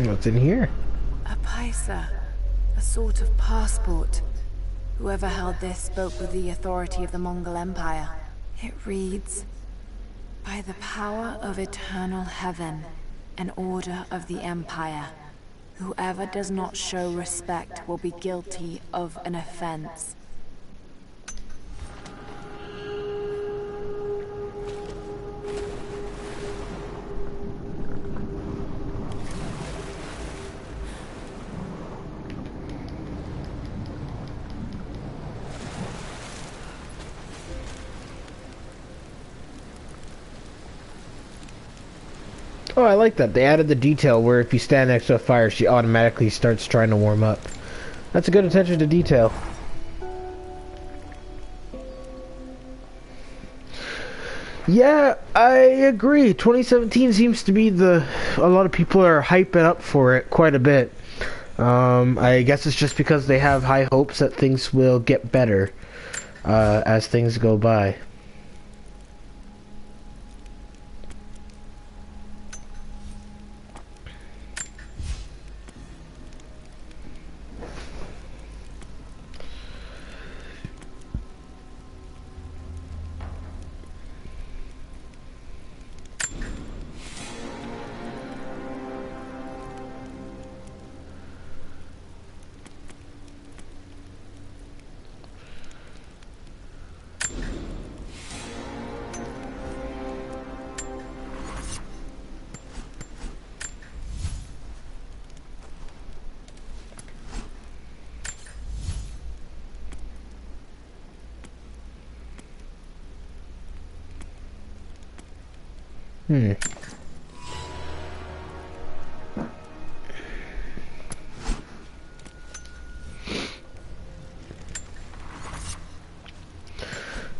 What's in here? A paisa, a sort of passport. Whoever held this spoke with the authority of the Mongol Empire. It reads, "By the power of eternal heaven, an order of the Empire, whoever does not show respect will be guilty of an offense." Oh, I like that. They added the detail where if you stand next to a fire, she automatically starts trying to warm up. That's a good attention to detail. Yeah, I agree. 2017 seems to be a lot of people are hyping up for it quite a bit. I guess it's just because they have high hopes that things will get better as things go by.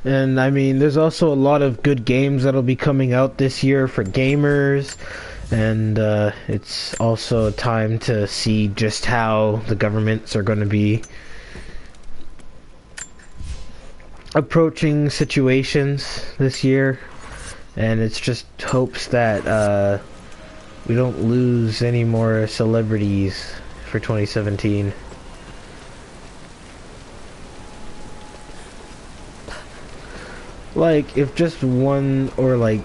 And I mean, there's also a lot of good games that'll be coming out this year for gamers, and it's also time to see just how the governments are going to be approaching situations this year, and it's just hopes that we don't lose any more celebrities for 2017. Like, if just one, or like,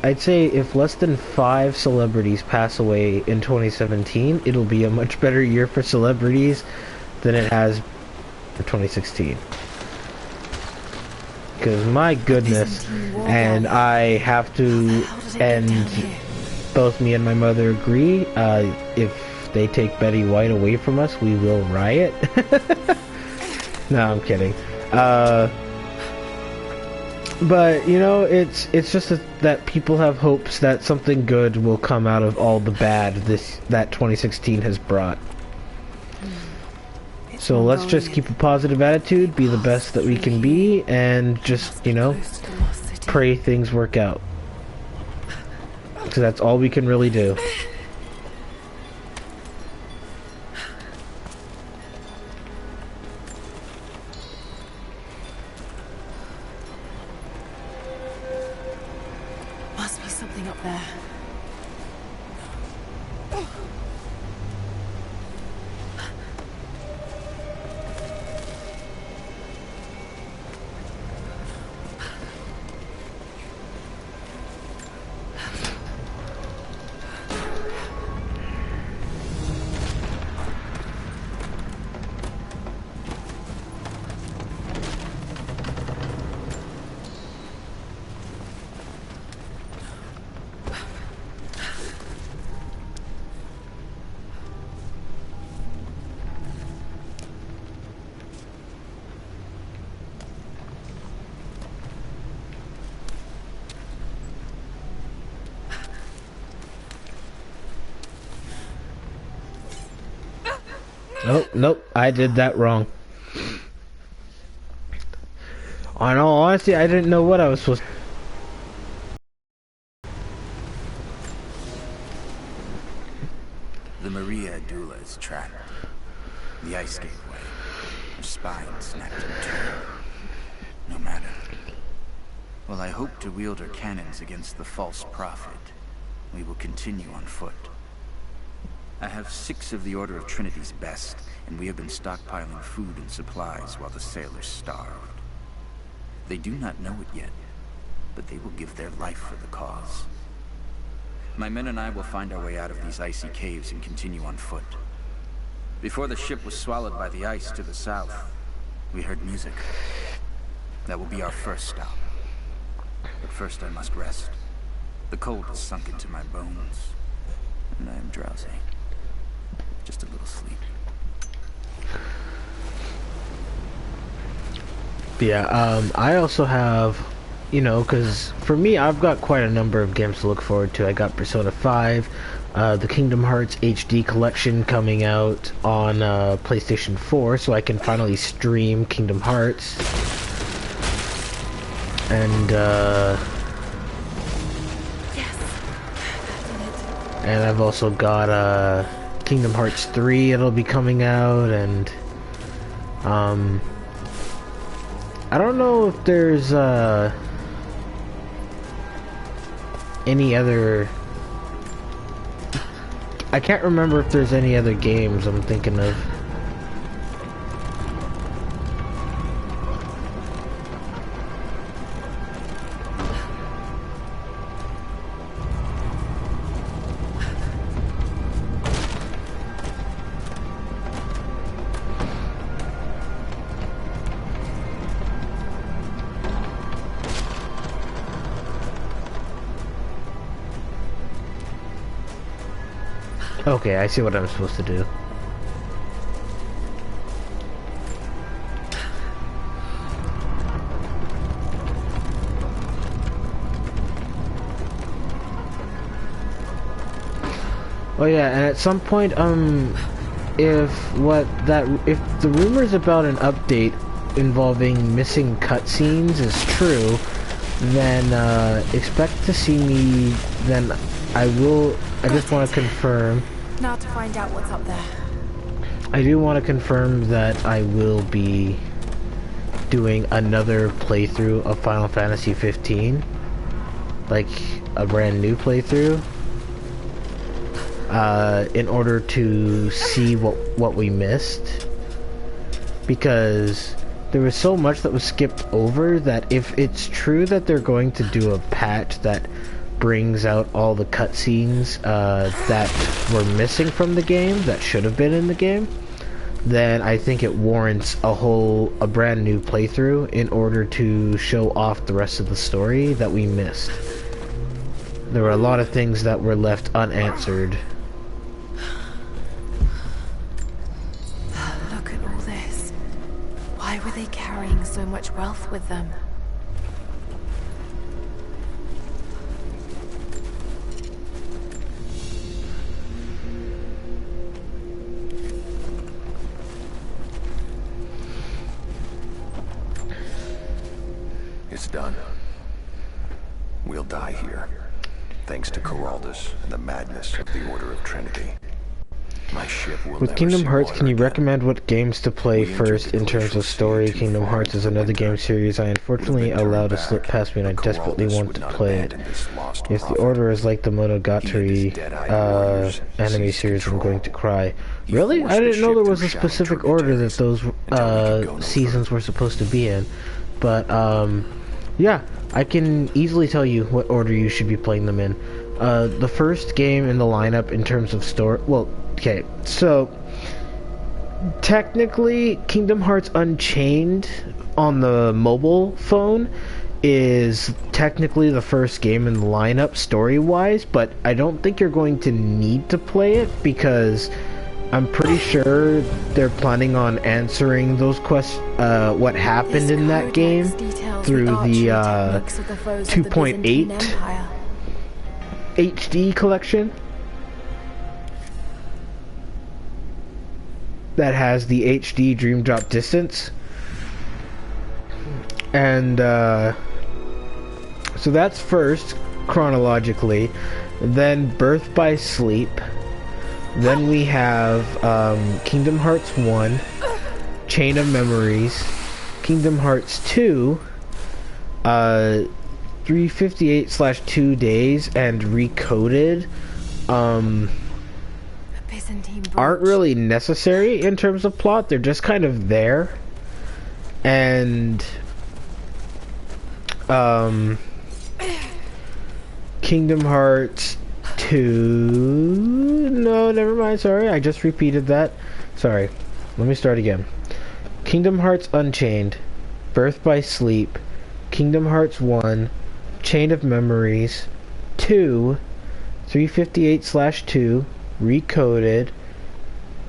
I'd say if less than 5 celebrities pass away in 2017, it'll be a much better year for celebrities than it has for 2016. Because my goodness, and I have to, and both me and my mother agree, if they take Betty White away from us, we will riot. No, I'm kidding. But, you know, it's just that people have hopes that something good will come out of all the bad that 2016 has brought. So let's just keep a positive attitude, be the best that we can be, and just, you know, pray things work out. Because that's all we can really do. Must be something up there. Oh, nope, I did that wrong. In all honesty, I didn't know what I was supposed to. The Maria Adula is trapped. The ice gave way. Her spine snapped in two. No matter. While I hope to wield her cannons against the false prophet, we will continue on foot. I have 6 of the Order of Trinity's best, and we have been stockpiling food and supplies while the sailors starved. They do not know it yet, but they will give their life for the cause. My men and I will find our way out of these icy caves and continue on foot. Before the ship was swallowed by the ice to the south, we heard music. That will be our first stop. But first I must rest. The cold has sunk into my bones, and I am drowsy. Just a little sleep. Yeah, I also have, you know, because for me, I've got quite a number of games to look forward to. I got Persona 5, the Kingdom Hearts HD collection coming out on PlayStation 4, so I can finally stream Kingdom Hearts. And, and I've also got, Kingdom Hearts 3, it'll be coming out, and, I don't know if there's, any other... I can't remember if there's any other games I'm thinking of. Okay, I see what I'm supposed to do. Oh yeah, and at some point, if the rumors about an update involving missing cutscenes is true, then expect to see me. Then I just want to confirm. Now to find out what's up there. I do want to confirm that I will be doing another playthrough of Final Fantasy 15, like a brand new playthrough, in order to see what we missed, because there was so much that was skipped over that if it's true that they're going to do a patch that brings out all the cutscenes that were missing from the game, that should have been in the game, then I think it warrants a brand new playthrough in order to show off the rest of the story that we missed. There were a lot of things that were left unanswered. Look at all this. Why were they carrying so much wealth with them? It's done. We'll die here, thanks to Coraldus and the madness of the Order of Trinity. My ship will With never Kingdom see Hearts, water can you again. recommend what games to play first in terms of story? Kingdom Hearts is another game series I unfortunately allowed to slip past me and I desperately want to play it. If the order is like the Monogatari anime series, I'm going to cry. Really? I didn't know there was a specific order that those seasons were supposed to be in. But, yeah, I can easily tell you what order you should be playing them in. The first game in the lineup in terms of story... Well, okay, so... Technically, Kingdom Hearts Unchained on the mobile phone is technically the first game in the lineup story-wise, but I don't think you're going to need to play it because I'm pretty sure they're planning on answering those questions, what happened in that game through the 2.8 HD collection. that has the HD Dream Drop Distance. And so that's first chronologically, then Birth by Sleep, then we have Kingdom Hearts 1, Chain of Memories, Kingdom Hearts 2, 358/2 Days, and Recoded aren't really necessary in terms of plot. They're just kind of there. And Kingdom Hearts 2... No, never mind, sorry, I just repeated that. Sorry, let me start again. Kingdom Hearts Unchained, Birth by Sleep, Kingdom Hearts 1, Chain of Memories, 2, 358/2, Recoded,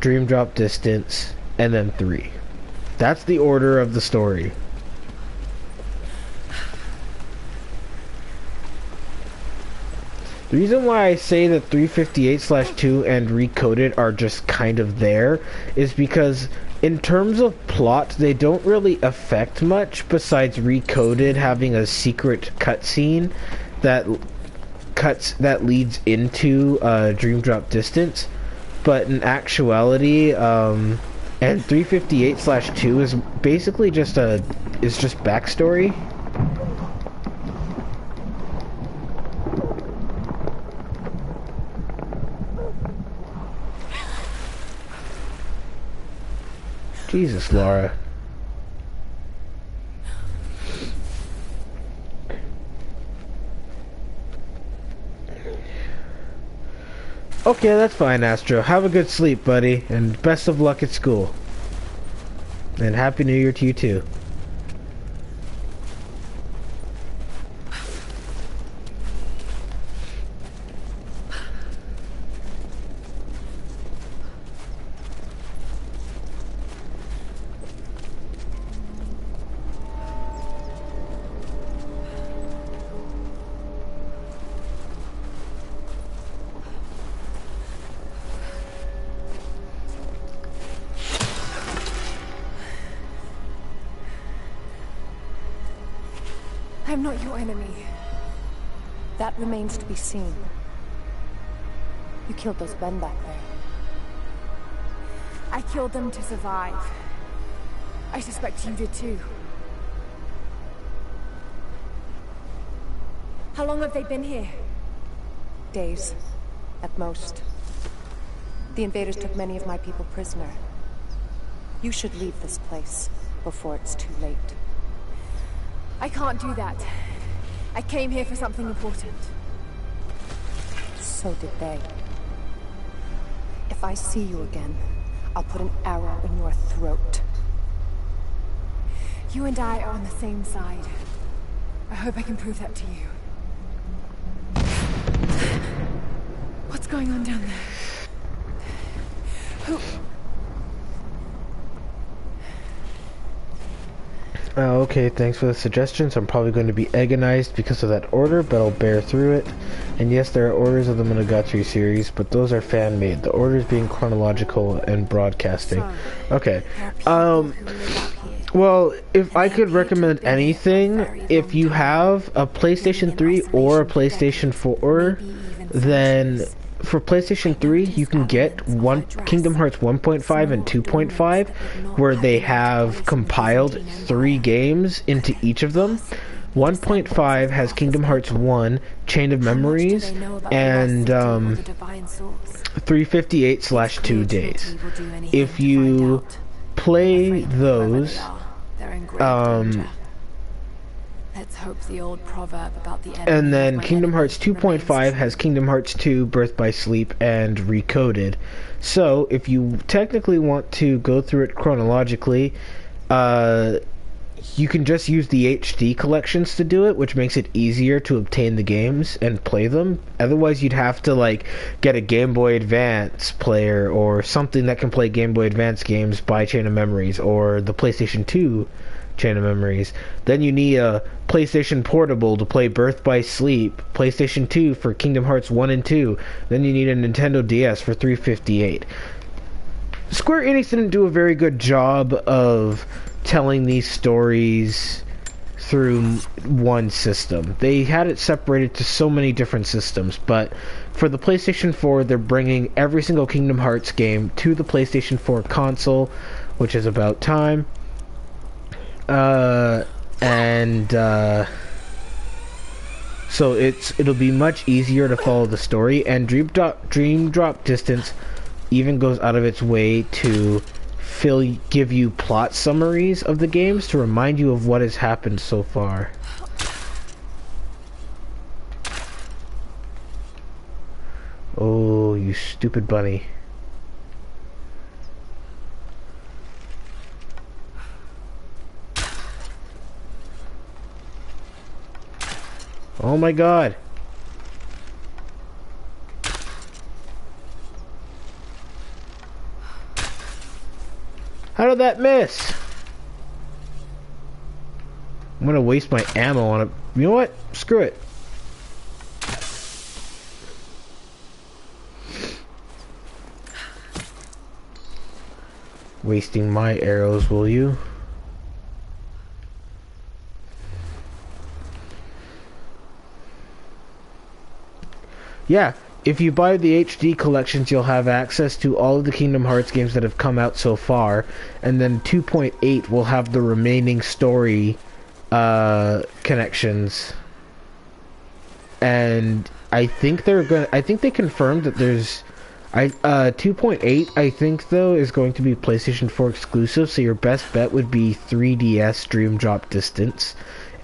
Dream Drop Distance, and then 3. That's the order of the story. The reason why I say that 358/2 and Recoded are just kind of there is because in terms of plot, they don't really affect much besides Recoded having a secret cutscene that leads into Dream Drop Distance. But in actuality, and 358/2 is basically just backstory. Jesus, Laura. Okay, that's fine, Astro. Have a good sleep, buddy, and best of luck at school. And Happy New Year to you, too. I'm not your enemy. That remains to be seen. You killed those men back there. I killed them to survive. I suspect you did too. How long have they been here? Days, at most. The invaders took many of my people prisoner. You should leave this place before it's too late. I can't do that. I came here for something important. So did they. If I see you again, I'll put an arrow in your throat. You and I are on the same side. I hope I can prove that to you. What's going on down there? Who... Okay, thanks for the suggestions. I'm probably going to be agonized because of that order, but I'll bear through it. And yes, there are orders of the Monogatari series, but those are fan-made. The orders being chronological and broadcasting. Okay. Well, if I could recommend anything, if you have a PlayStation 3 or a PlayStation 4, then for PlayStation 3, you can get Kingdom Hearts 1.5 and 2.5, where they have compiled 3 games into each of them. 1.5 has Kingdom Hearts 1, Chain of Memories, and 358/2 Days. If you play those, let's hope the old proverb about the and then Kingdom Hearts 2.5 has Kingdom Hearts 2, Birth by Sleep, and Recoded. So, if you technically want to go through it chronologically, you can just use the HD collections to do it, which makes it easier to obtain the games and play them. Otherwise, you'd have to, like, get a Game Boy Advance player or something that can play Game Boy Advance games by Chain of Memories, or the PlayStation 2 Chain of Memories. Then you need a PlayStation Portable to play Birth by Sleep, PlayStation 2 for Kingdom Hearts 1 and 2. Then you need a Nintendo DS for 358. Square Enix didn't do a very good job of telling these stories through one system. They had it separated to so many different systems, but for the PlayStation 4, they're bringing every single Kingdom Hearts game to the PlayStation 4 console, which is about time. So it'll be much easier to follow the story, and Dream Drop Distance even goes out of its way to give you plot summaries of the games to remind you of what has happened so far. Oh, you stupid bunny. Oh my god. How did that miss? I'm gonna waste my ammo on it. You know what? Screw it. Wasting my arrows, will you? Yeah, if you buy the HD collections, you'll have access to all of the Kingdom Hearts games that have come out so far, and then 2.8 will have the remaining story connections. And I think they confirmed that there's 2.8 I think though is going to be PlayStation 4 exclusive, so your best bet would be 3DS Dream Drop Distance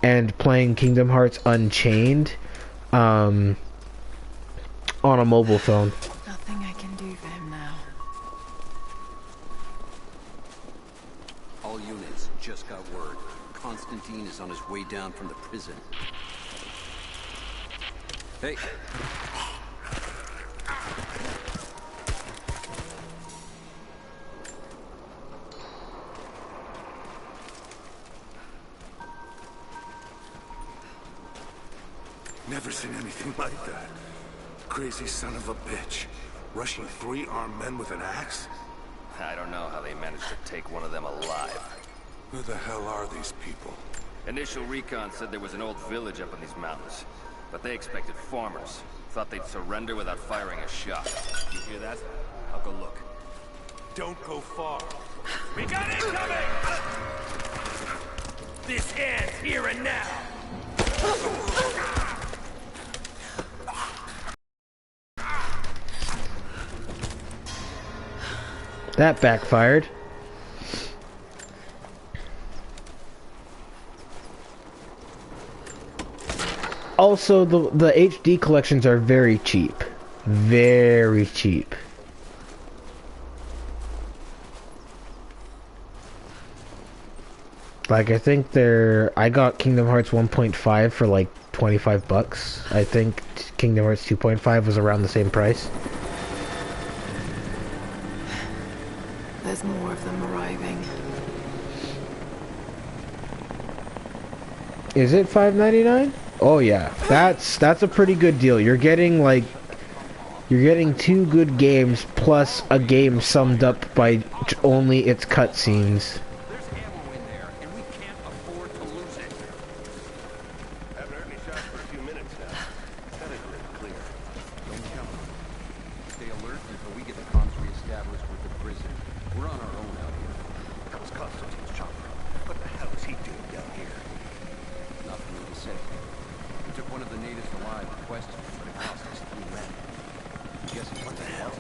and playing Kingdom Hearts Unchained on a mobile phone. Nothing I can do for him now. All units just got word. Constantine is on his way down from the prison. Hey. Never seen anything like that. Crazy son of a bitch. Rushing 3 armed men with an axe? I don't know how they managed to take one of them alive. Who the hell are these people? Initial recon said there was an old village up in these mountains, but they expected farmers. Thought they'd surrender without firing a shot. You hear that? I'll go look. Don't go far. We got incoming! This ends here and now! That backfired. Also, the HD collections are very cheap. Very cheap. Like, I think I got Kingdom Hearts 1.5 for like 25 bucks. I think Kingdom Hearts 2.5 was around the same price. There's more of them arriving. Is it $5.99? Oh yeah, that's a pretty good deal. You're getting 2 good games plus a game summed up by only its cutscenes. There's ammo in there, and we can't afford to lose it. Haven't heard any shots for a few minutes now. Headed a little clear. Don't count on it. Stay alert until we get the comms reestablished with the prison. We're on our own out here. That was Constantine's chopper. What the hell is he doing down here? Not for me to say. We took one of the natives alive in question, but it cost us 3 men. Guessing what the hell?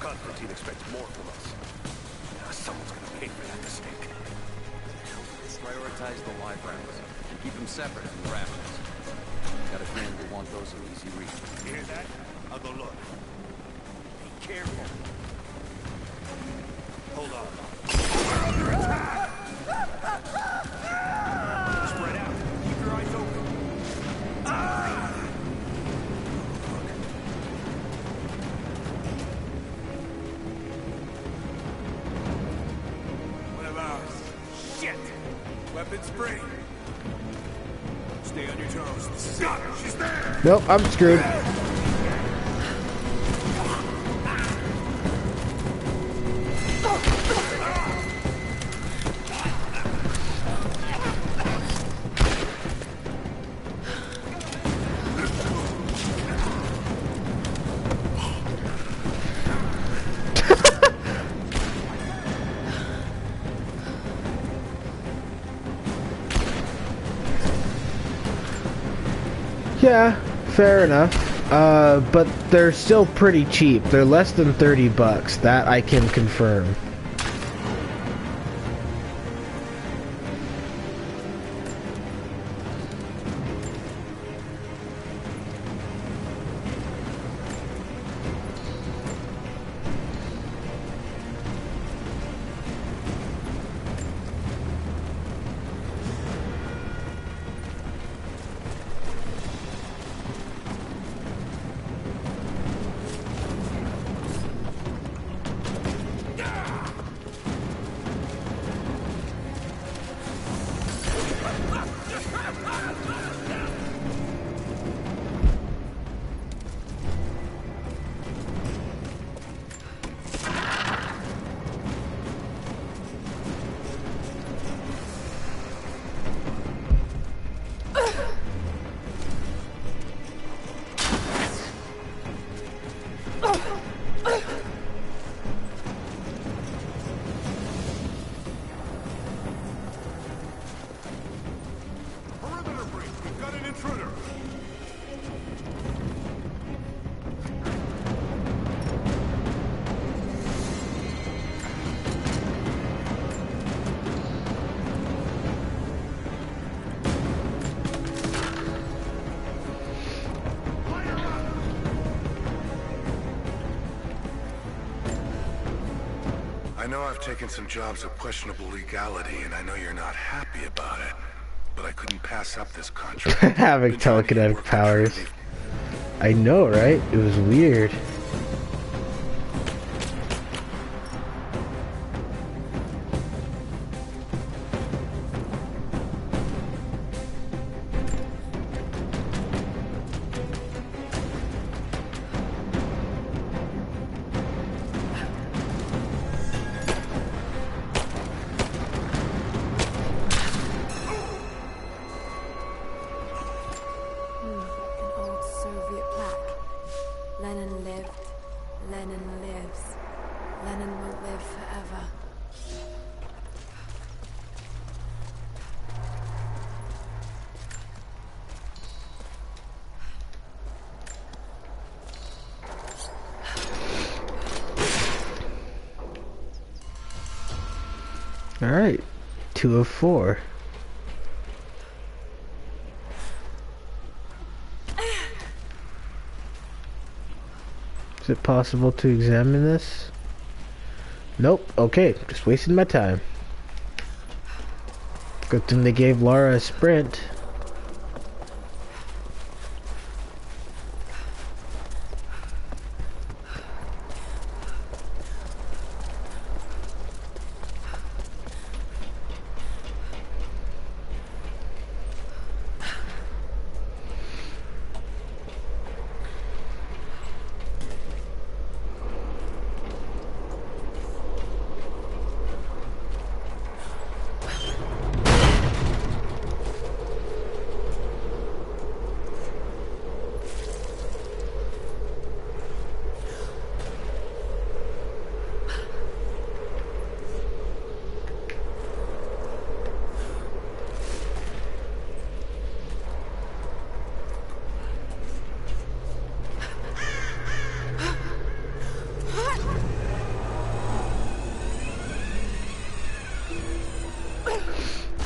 Constantine expects more from us. Now someone's gonna pay for that mistake. Prioritize the live rounds and keep them separate from the rations. Got a friend who want those in easy reach. You hear that? I'll go look. Be careful. Hold on. We're under attack! Spread out. Keep your eyes open. One of ours. Shit! Weapons free. Stay on your toes. Got her! She's there! Nope, I'm screwed. Yeah, fair enough. But they're still pretty cheap. They're less than $30. That I can confirm. I know I've taken some jobs of questionable legality, and I know you're not happy about it. But I couldn't pass up this contract. Having telekinetic powers. I know, right? It was weird. Alright, 2 of 4. Is it possible to examine this? Nope, okay, just wasting my time. Good thing they gave Lara a sprint.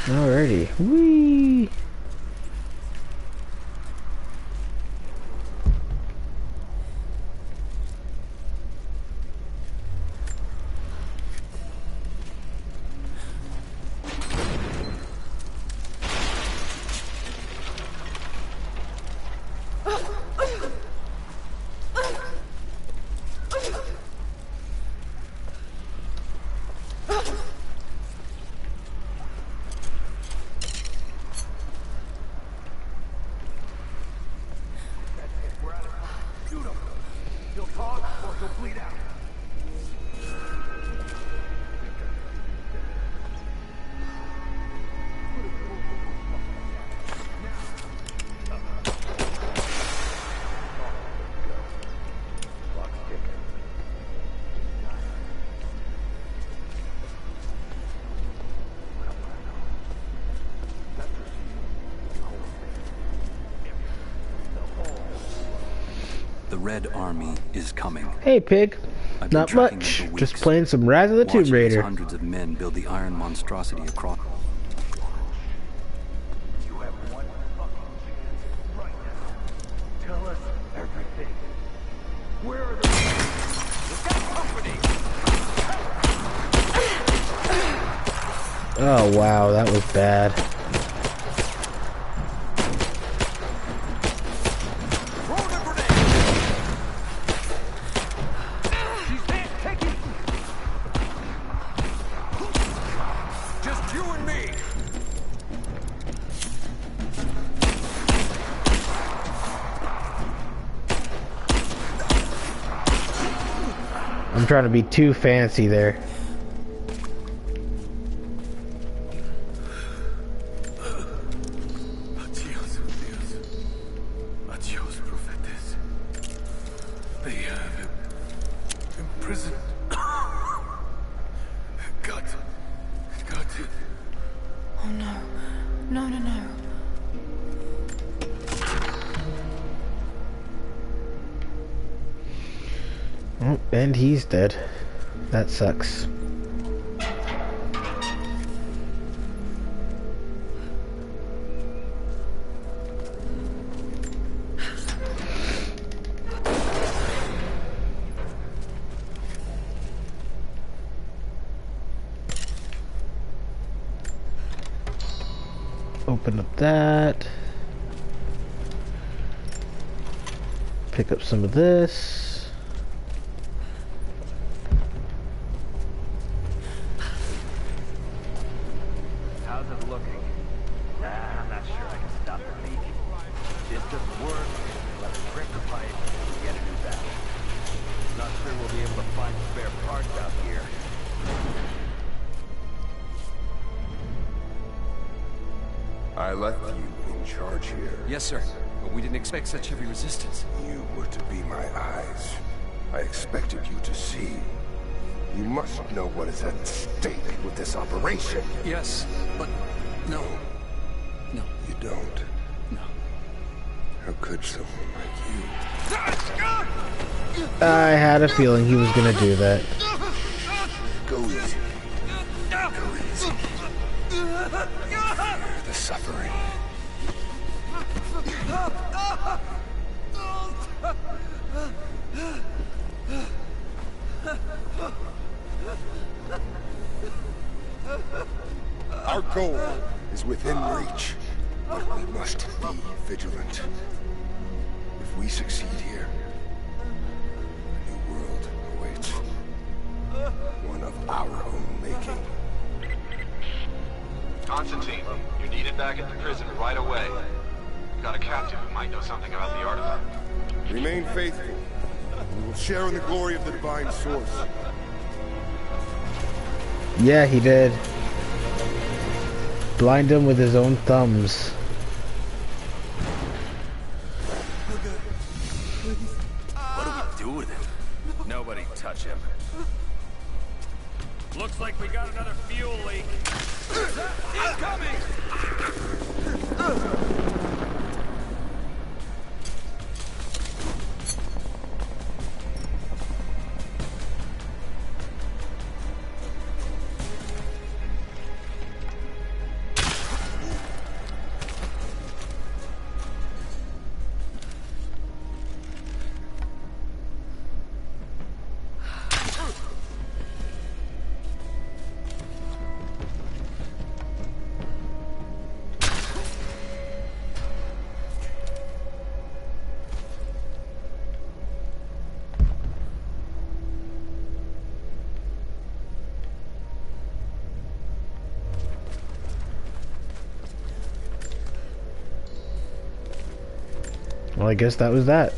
Alrighty, whee! Red Army is coming. Hey, pig. I've been Not tracking much. them for Just weeks, playing some Rise of the Tomb watching as Raider. hundreds of men build the iron monstrosity across. You have one fucking chance right now. Tell us everything. Where are the... We've got company! Oh, wow. That was bad. I'm trying to be too fancy there. Adios, Dios. Adios, prophetes. They have him imprisoned. God. Oh no. No, no, no. Oh, and he's dead. That sucks. Open up that. Pick up some of this. How's it looking? I'm not sure I can stop the leak. This doesn't work. We'll have to break the pipe and get a new batch. Not sure we'll be able to find spare parts out here. I left you in charge here. Yes, sir. But we didn't expect such heavy resistance. You were to be my eyes. I expected you to see. You must know what is at stake with this operation. Yes, but no. No. You don't? No. How could someone like you? I had a feeling he was gonna do that. Go easy. Go easy. Fear the suffering. Our goal is within reach, but we must be vigilant. If we succeed here, a new world awaits. One of our own making. Constantine, you're needed back at the prison right away. We've got a captive who might know something about the artifact. Remain faithful. We will share in the glory of the divine source. Yeah, he did. Blind him with his own thumbs. What do we do with him? Nobody touch him. Looks like we got another fuel leak. Incoming! Well, I guess that was that.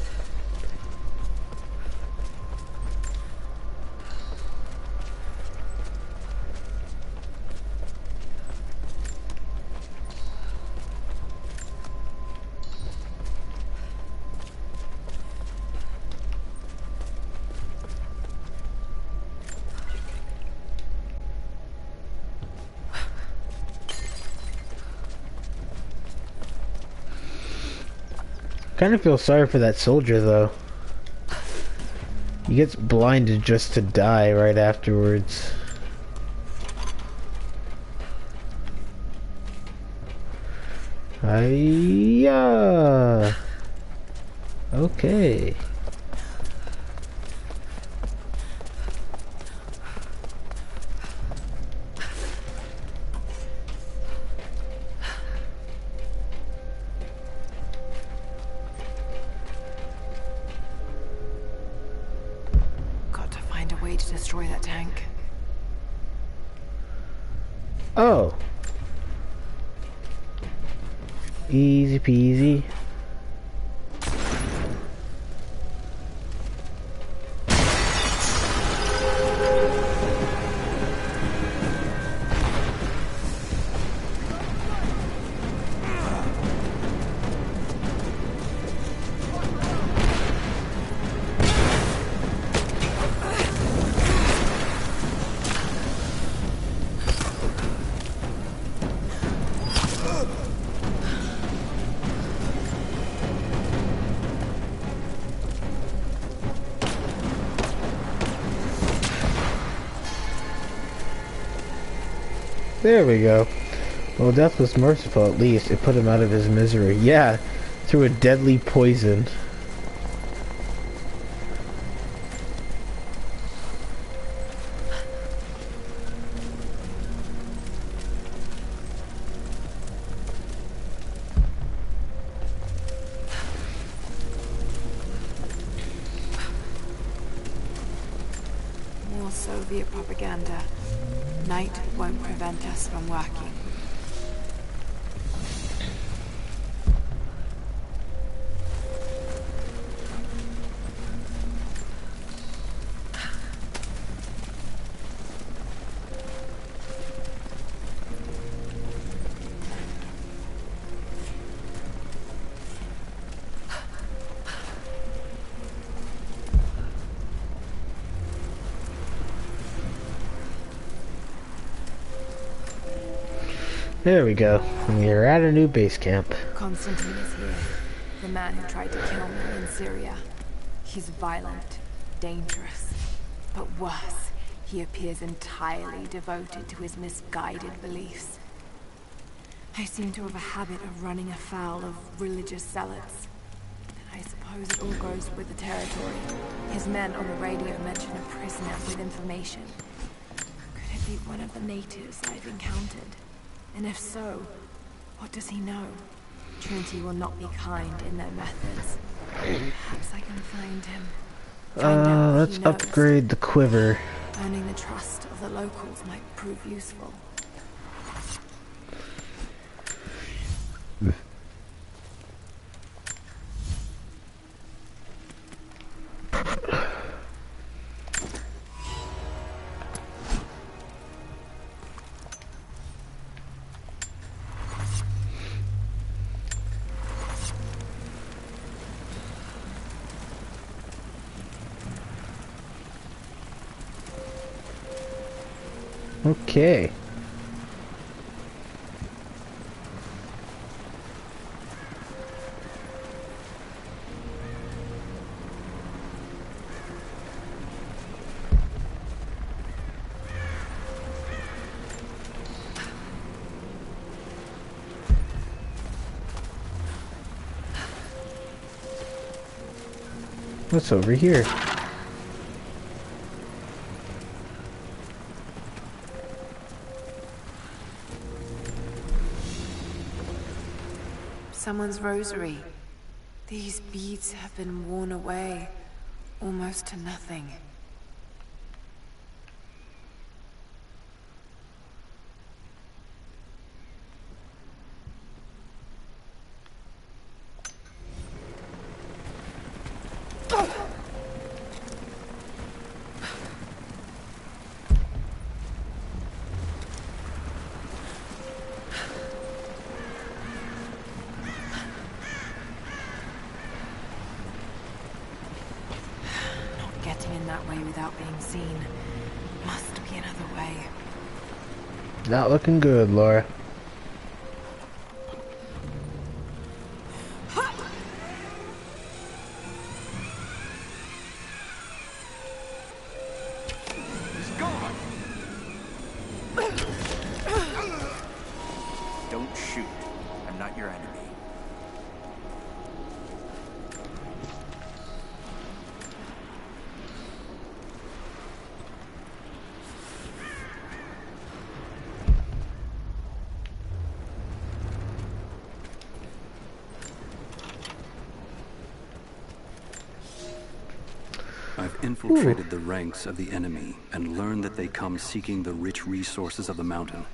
Kind of feel sorry for that soldier, though. He gets blinded just to die right afterwards. Hiya! Okay. Got to find a way to destroy that tank. Oh. Easy peasy. There we go. Well, death was merciful at least. It put him out of his misery. Yeah, through a deadly poison. More Soviet propaganda. Night won't prevent us from working. There we go. We're at a new base camp. Constantine is here. The man who tried to kill me in Syria. He's violent, dangerous, but worse, he appears entirely devoted to his misguided beliefs. I seem to have a habit of running afoul of religious zealots. And I suppose it all goes with the territory. His men on the radio mention a prisoner with information. Could it be one of the natives I've encountered? And if so, what does he know? Trinity will not be kind in their methods. Perhaps I can find him. Let's upgrade the quiver. Earning the trust of the locals might prove useful. Okay. What's over here? Someone's rosary. These beads have been worn away, almost to nothing. Without being seen. Must be another way. Not looking good, Laura. infiltrated the ranks of the enemy and learned that they come seeking the rich resources of the mountain.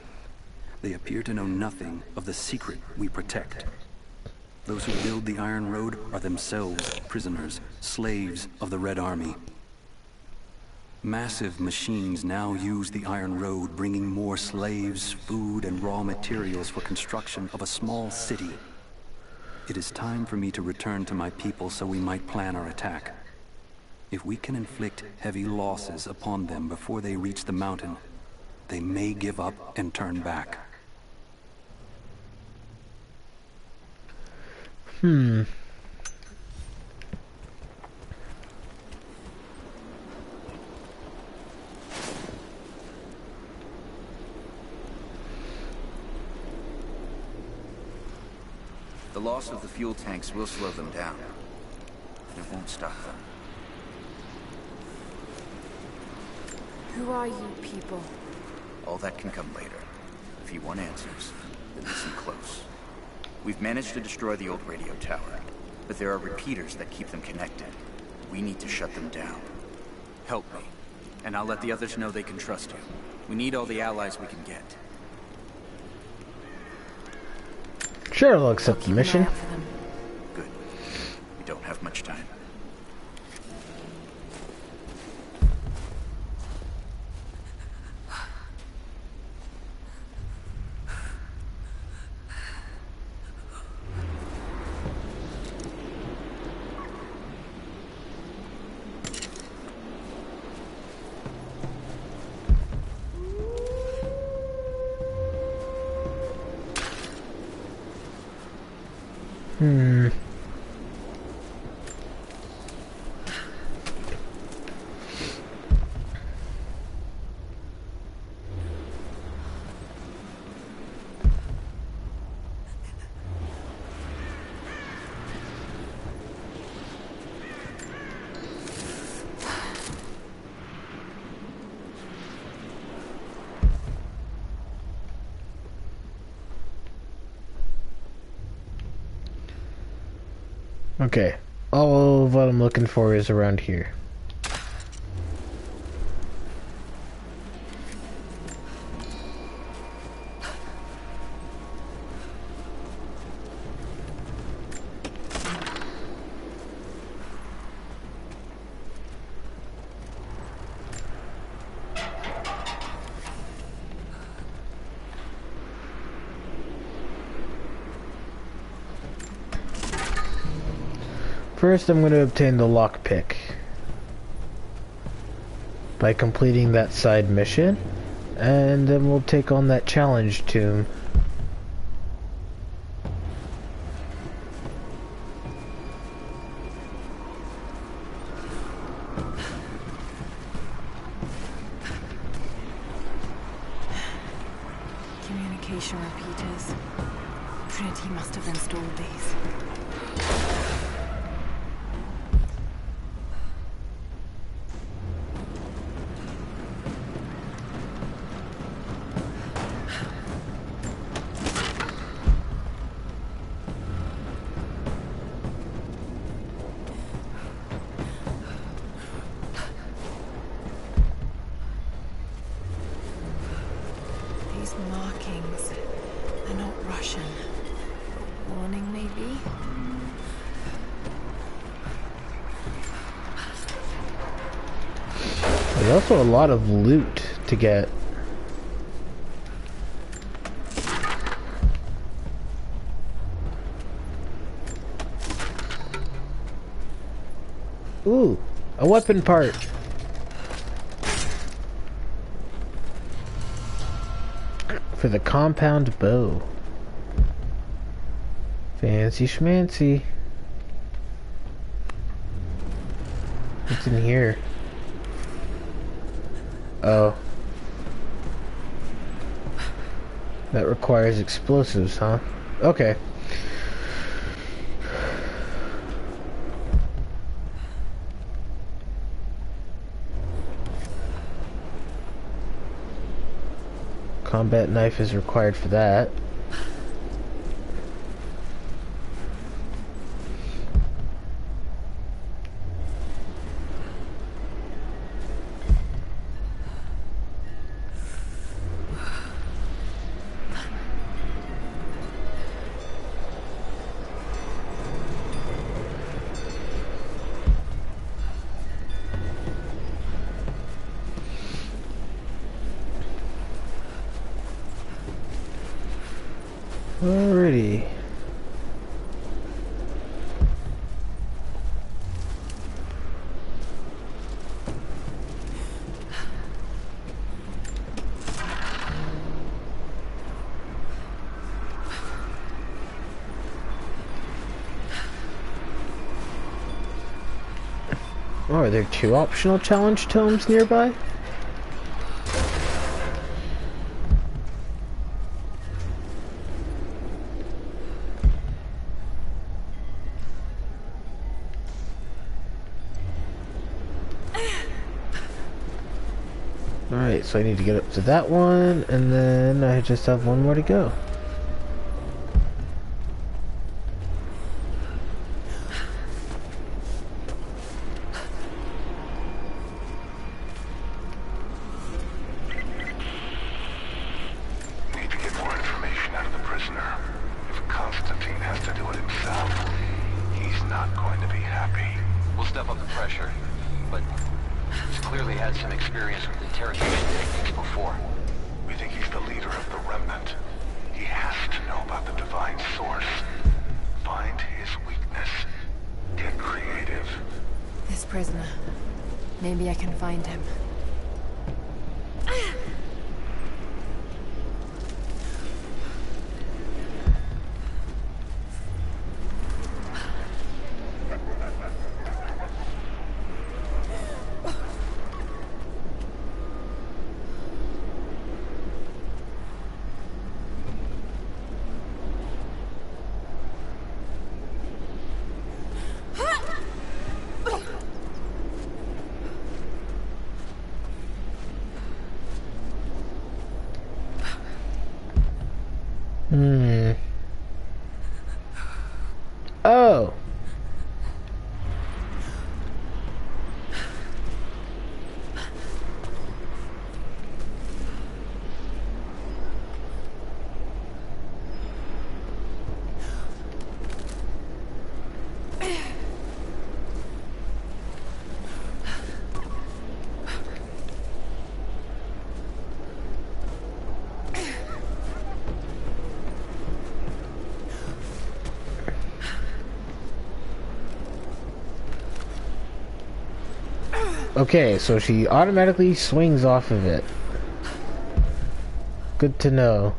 They appear to know nothing of the secret we protect. Those who build the Iron Road are themselves prisoners, slaves of the Red Army. Massive machines now use the Iron Road, bringing more slaves, food, and raw materials for construction of a small city. It is time for me to return to my people so we might plan our attack. If we can inflict heavy losses upon them before they reach the mountain, they may give up and turn back. The loss of the fuel tanks will slow them down, but it won't stop them. Who are you people? All that can come later. If you want answers, then listen close. We've managed to destroy the old radio tower, but there are repeaters that keep them connected. We need to shut them down. Help me, and I'll let the others know they can trust you. We need all the allies we can get. Sure, I'll accept the mission. Good. We don't have much time. Okay, all of what I'm looking for is around here. First, I'm going to obtain the lockpick by completing that side mission, and then we'll take on that challenge tomb. Communication repeaters. Trinity must have installed these. These markings, they're not Russian. A warning, maybe? There's also a lot of loot to get. Ooh, a weapon part. For the compound bow. Fancy schmancy. What's in here? Oh. That requires explosives, huh? Okay. Combat knife is required for that. Alrighty. Oh, are there 2 optional challenge tomes nearby? Alright, so I need to get up to that one, and then I just have one more to go. Need to get more information out of the prisoner. If Constantine has to do it himself, he's not going to be happy. We'll step up the pressure, but he's clearly had some experience with interrogation techniques before. We think he's the leader of the Remnant. He has to know about the Divine Source. Find his weakness. Get creative. This prisoner. Maybe I can find him. Oh! Okay, so she automatically swings off of it. Good to know.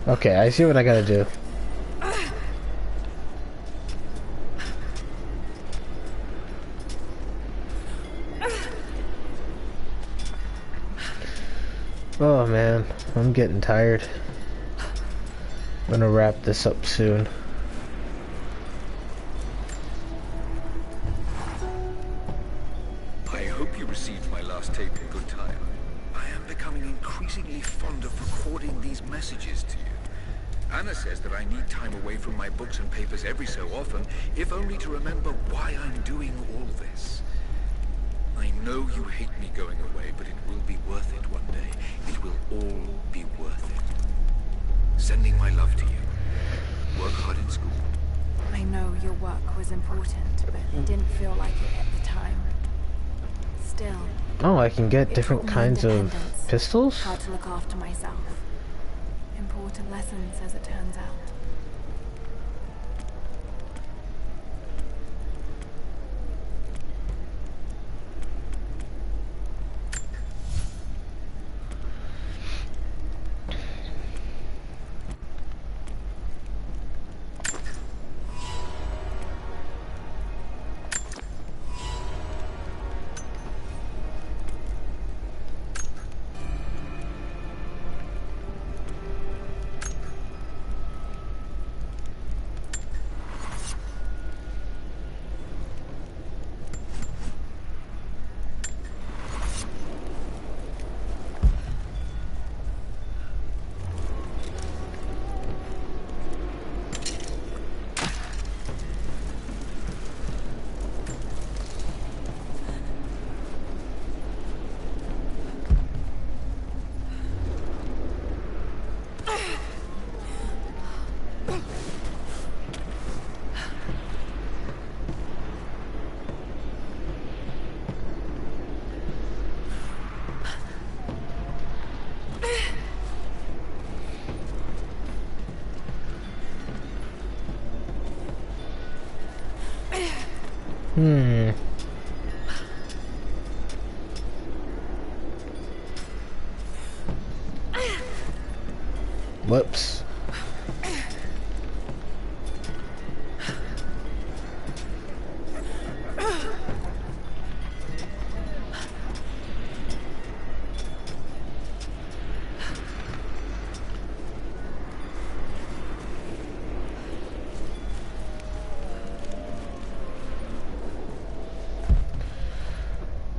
Okay, I see what I gotta do. Oh man, I'm getting tired. I'm gonna wrap this up soon. I hope you received my last tape in good time. I am becoming increasingly fond of recording these messages to you. Anna says that I need time away from my books and papers every so often, if only to remember why I'm doing all this. I know you hate me going away, but it will be worth it one day. It will all be worth it. Sending my love to you. Work hard in school. I know your work was important, but it didn't feel like it at the time. Still. Oh, I can get different kinds of pistols? How to look after myself. Important lessons, as it turns out. Hmm. Whoops.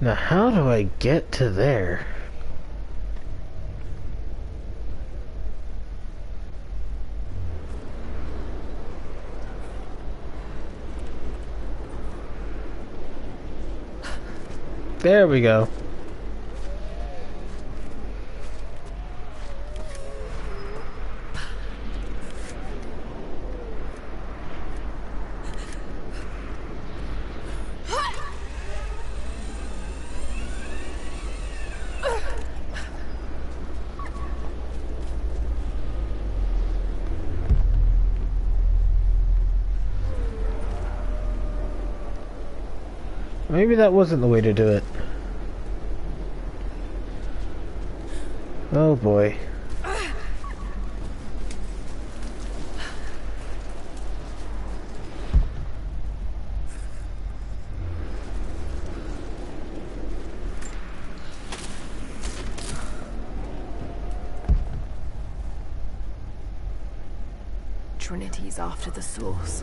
Now, how do I get to there? There we go. Maybe that wasn't the way to do it. Oh boy. Trinity's after the source.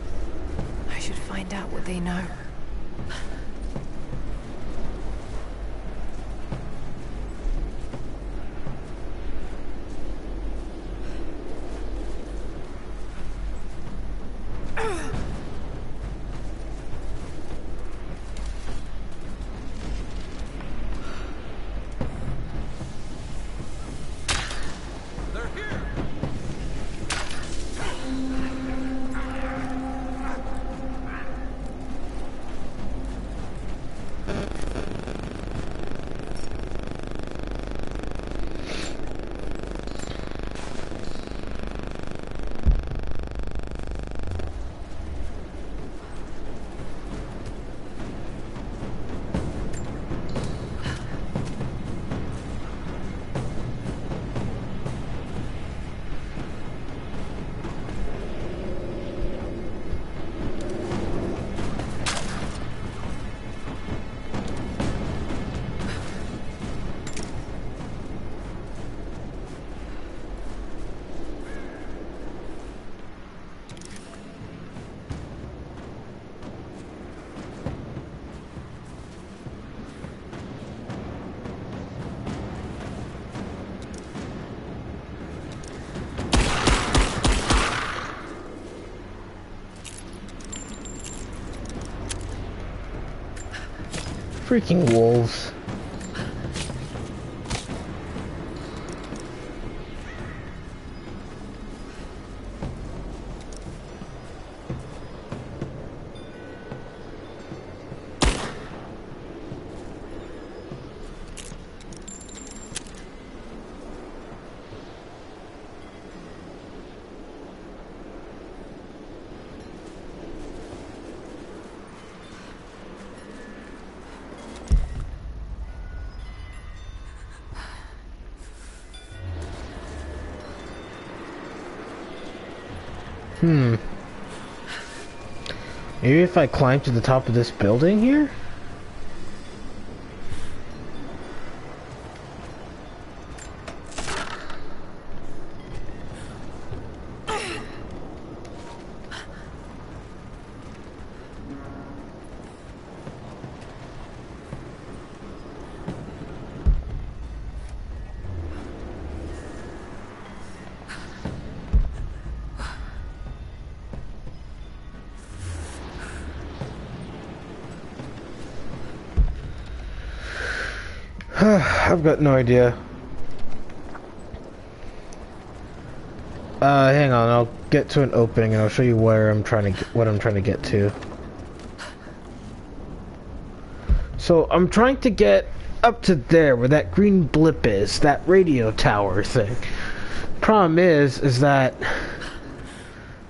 I should find out what they know. Freaking wolves. Maybe if I climb to the top of this building here? I've got no idea. Hang on, I'll get to an opening and I'll show you where I'm trying to what I'm trying to get to. So I'm trying to get up to there where that green blip is, that radio tower thing. Problem is that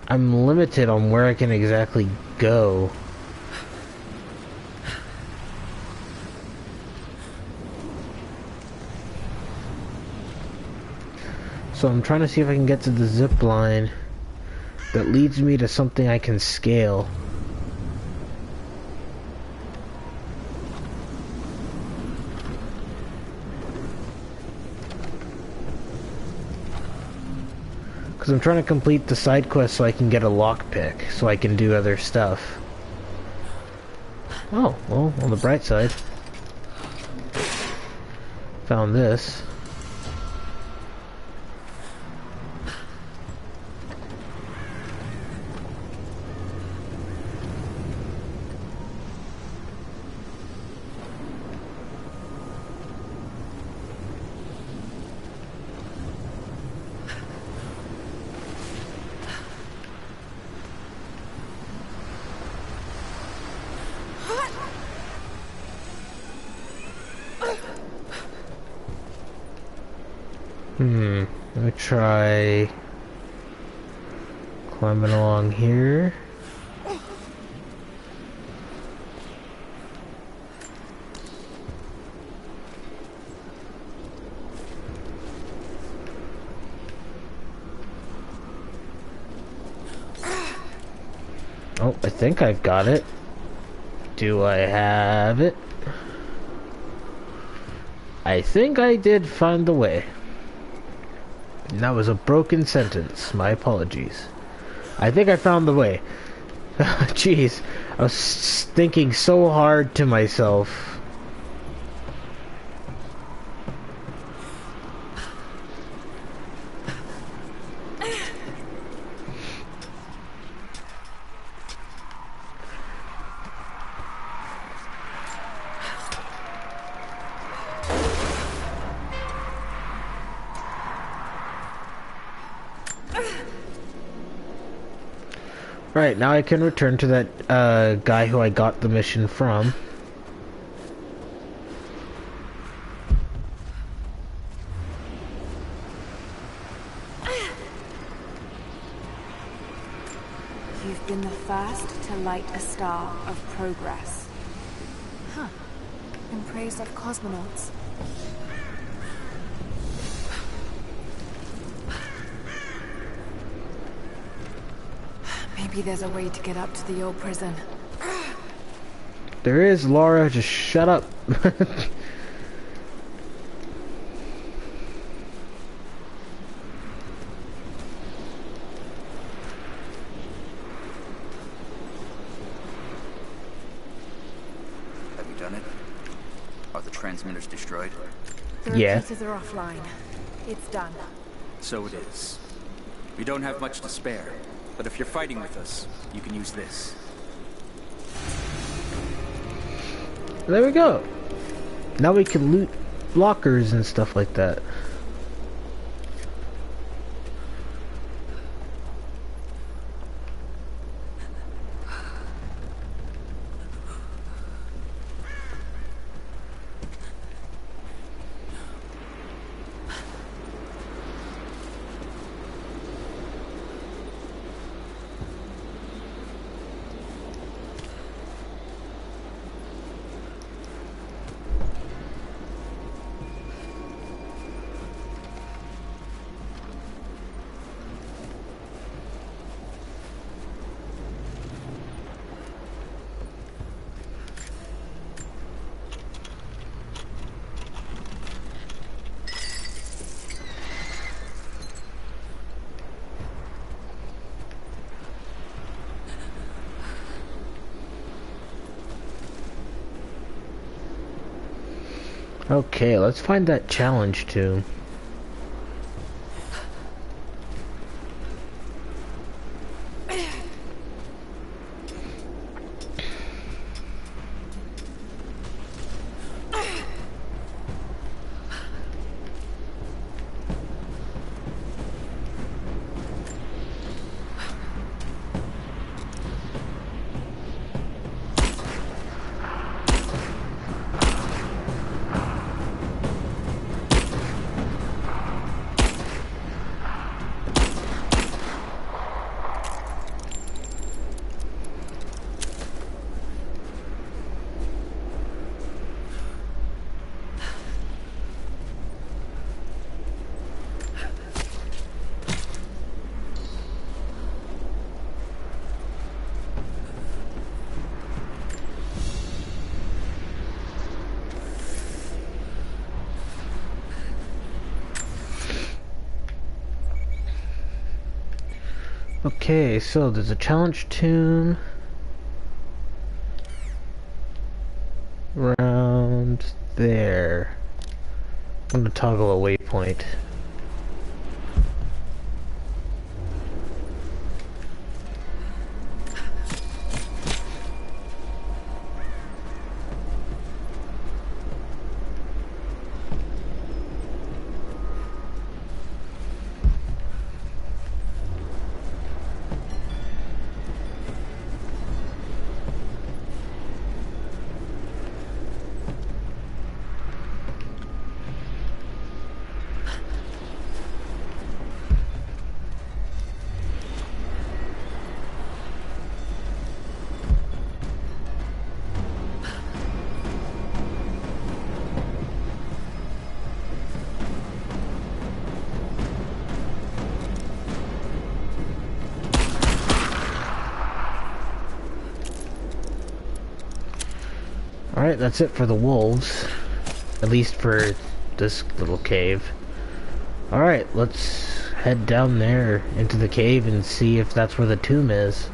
I'm limited on where I can exactly go. So I'm trying to see if I can get to the zip line that leads me to something I can scale. Because I'm trying to complete the side quest so I can get a lockpick, so I can do other stuff. Oh, well, on the bright side. Found this. Let me try climbing along here. Oh, I think I've got it. Do I have it? I think I did find the way. And that was a broken sentence. My apologies. I think I found the way. Jeez, I was thinking so hard to myself. Right, now I can return to that guy who I got the mission from. You've been the first to light a star of progress. Huh. In praise of cosmonauts. Maybe there's a way to get up to the old prison. There is, Laura, just shut up. Have you done it? Are the transmitters destroyed? The repeaters are offline. It's done. So it is. We don't have much to spare. But if you're fighting with us, you can use this. There we go. Now we can loot lockers and stuff like that. Okay, let's find that challenge too. Okay, so there's a challenge tomb around there. I'm gonna toggle a waypoint. Alright, that's it for the wolves. At least for this little cave. Alright, let's head down there into the cave and see if that's where the tomb is.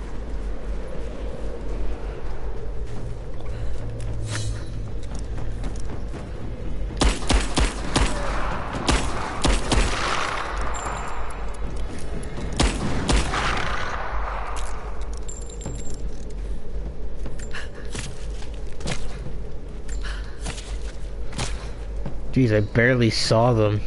Jeez, I barely saw them.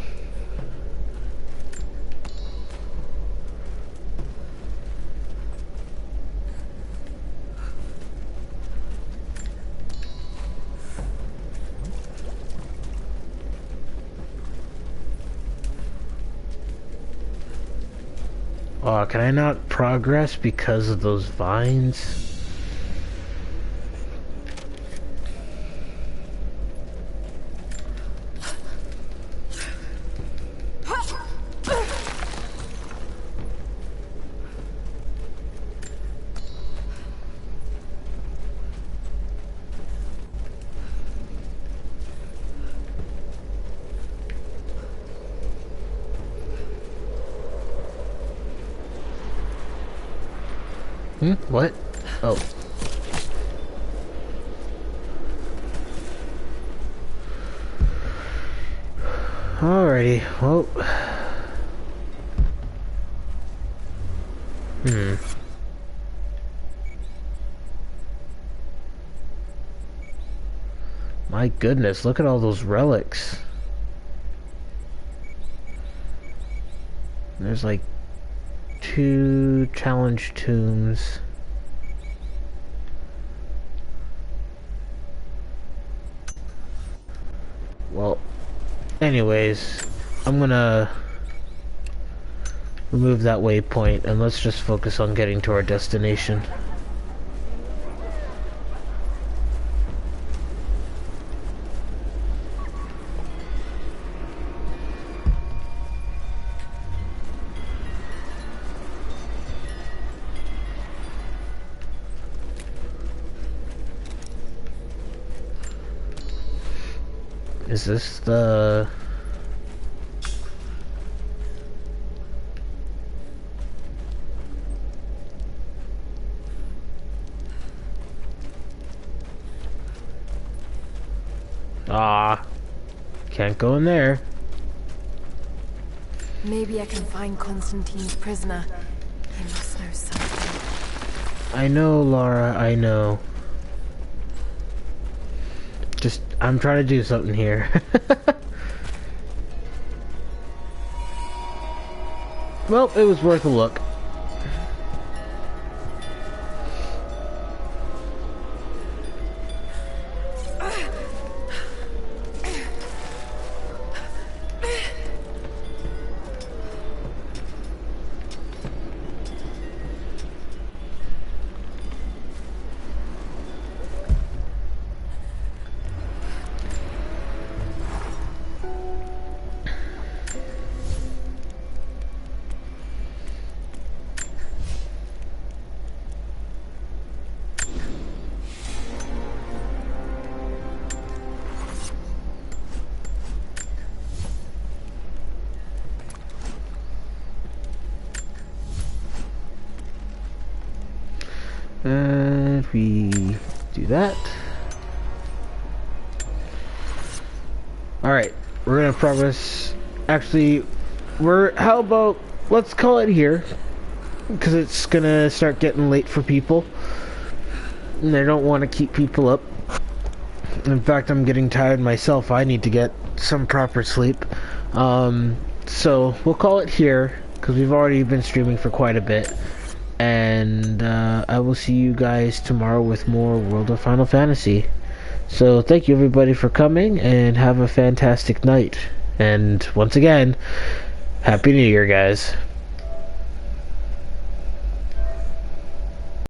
Oh, can I not progress because of those vines? What? Oh. Alrighty, well. My goodness, look at all those relics. There's like 2 challenge tombs. Well, anyways, I'm gonna remove that waypoint and let's just focus on getting to our destination. Is this the... Ah, can't go in there. Maybe I can find Constantine's prisoner. He must know something. I know, Laura, I know. Just, I'm trying to do something here. Well, it was worth a look. And we do that. Alright, we're gonna progress. Actually, how about, let's call it here, because it's gonna start getting late for people, and I don't want to keep people up. In fact, I'm getting tired myself. I need to get some proper sleep. So we'll call it here, because we've already been streaming for quite a bit. And I will see you guys tomorrow with more World of Final Fantasy. So thank you everybody for coming, and have a fantastic night. And once again, Happy New Year, guys.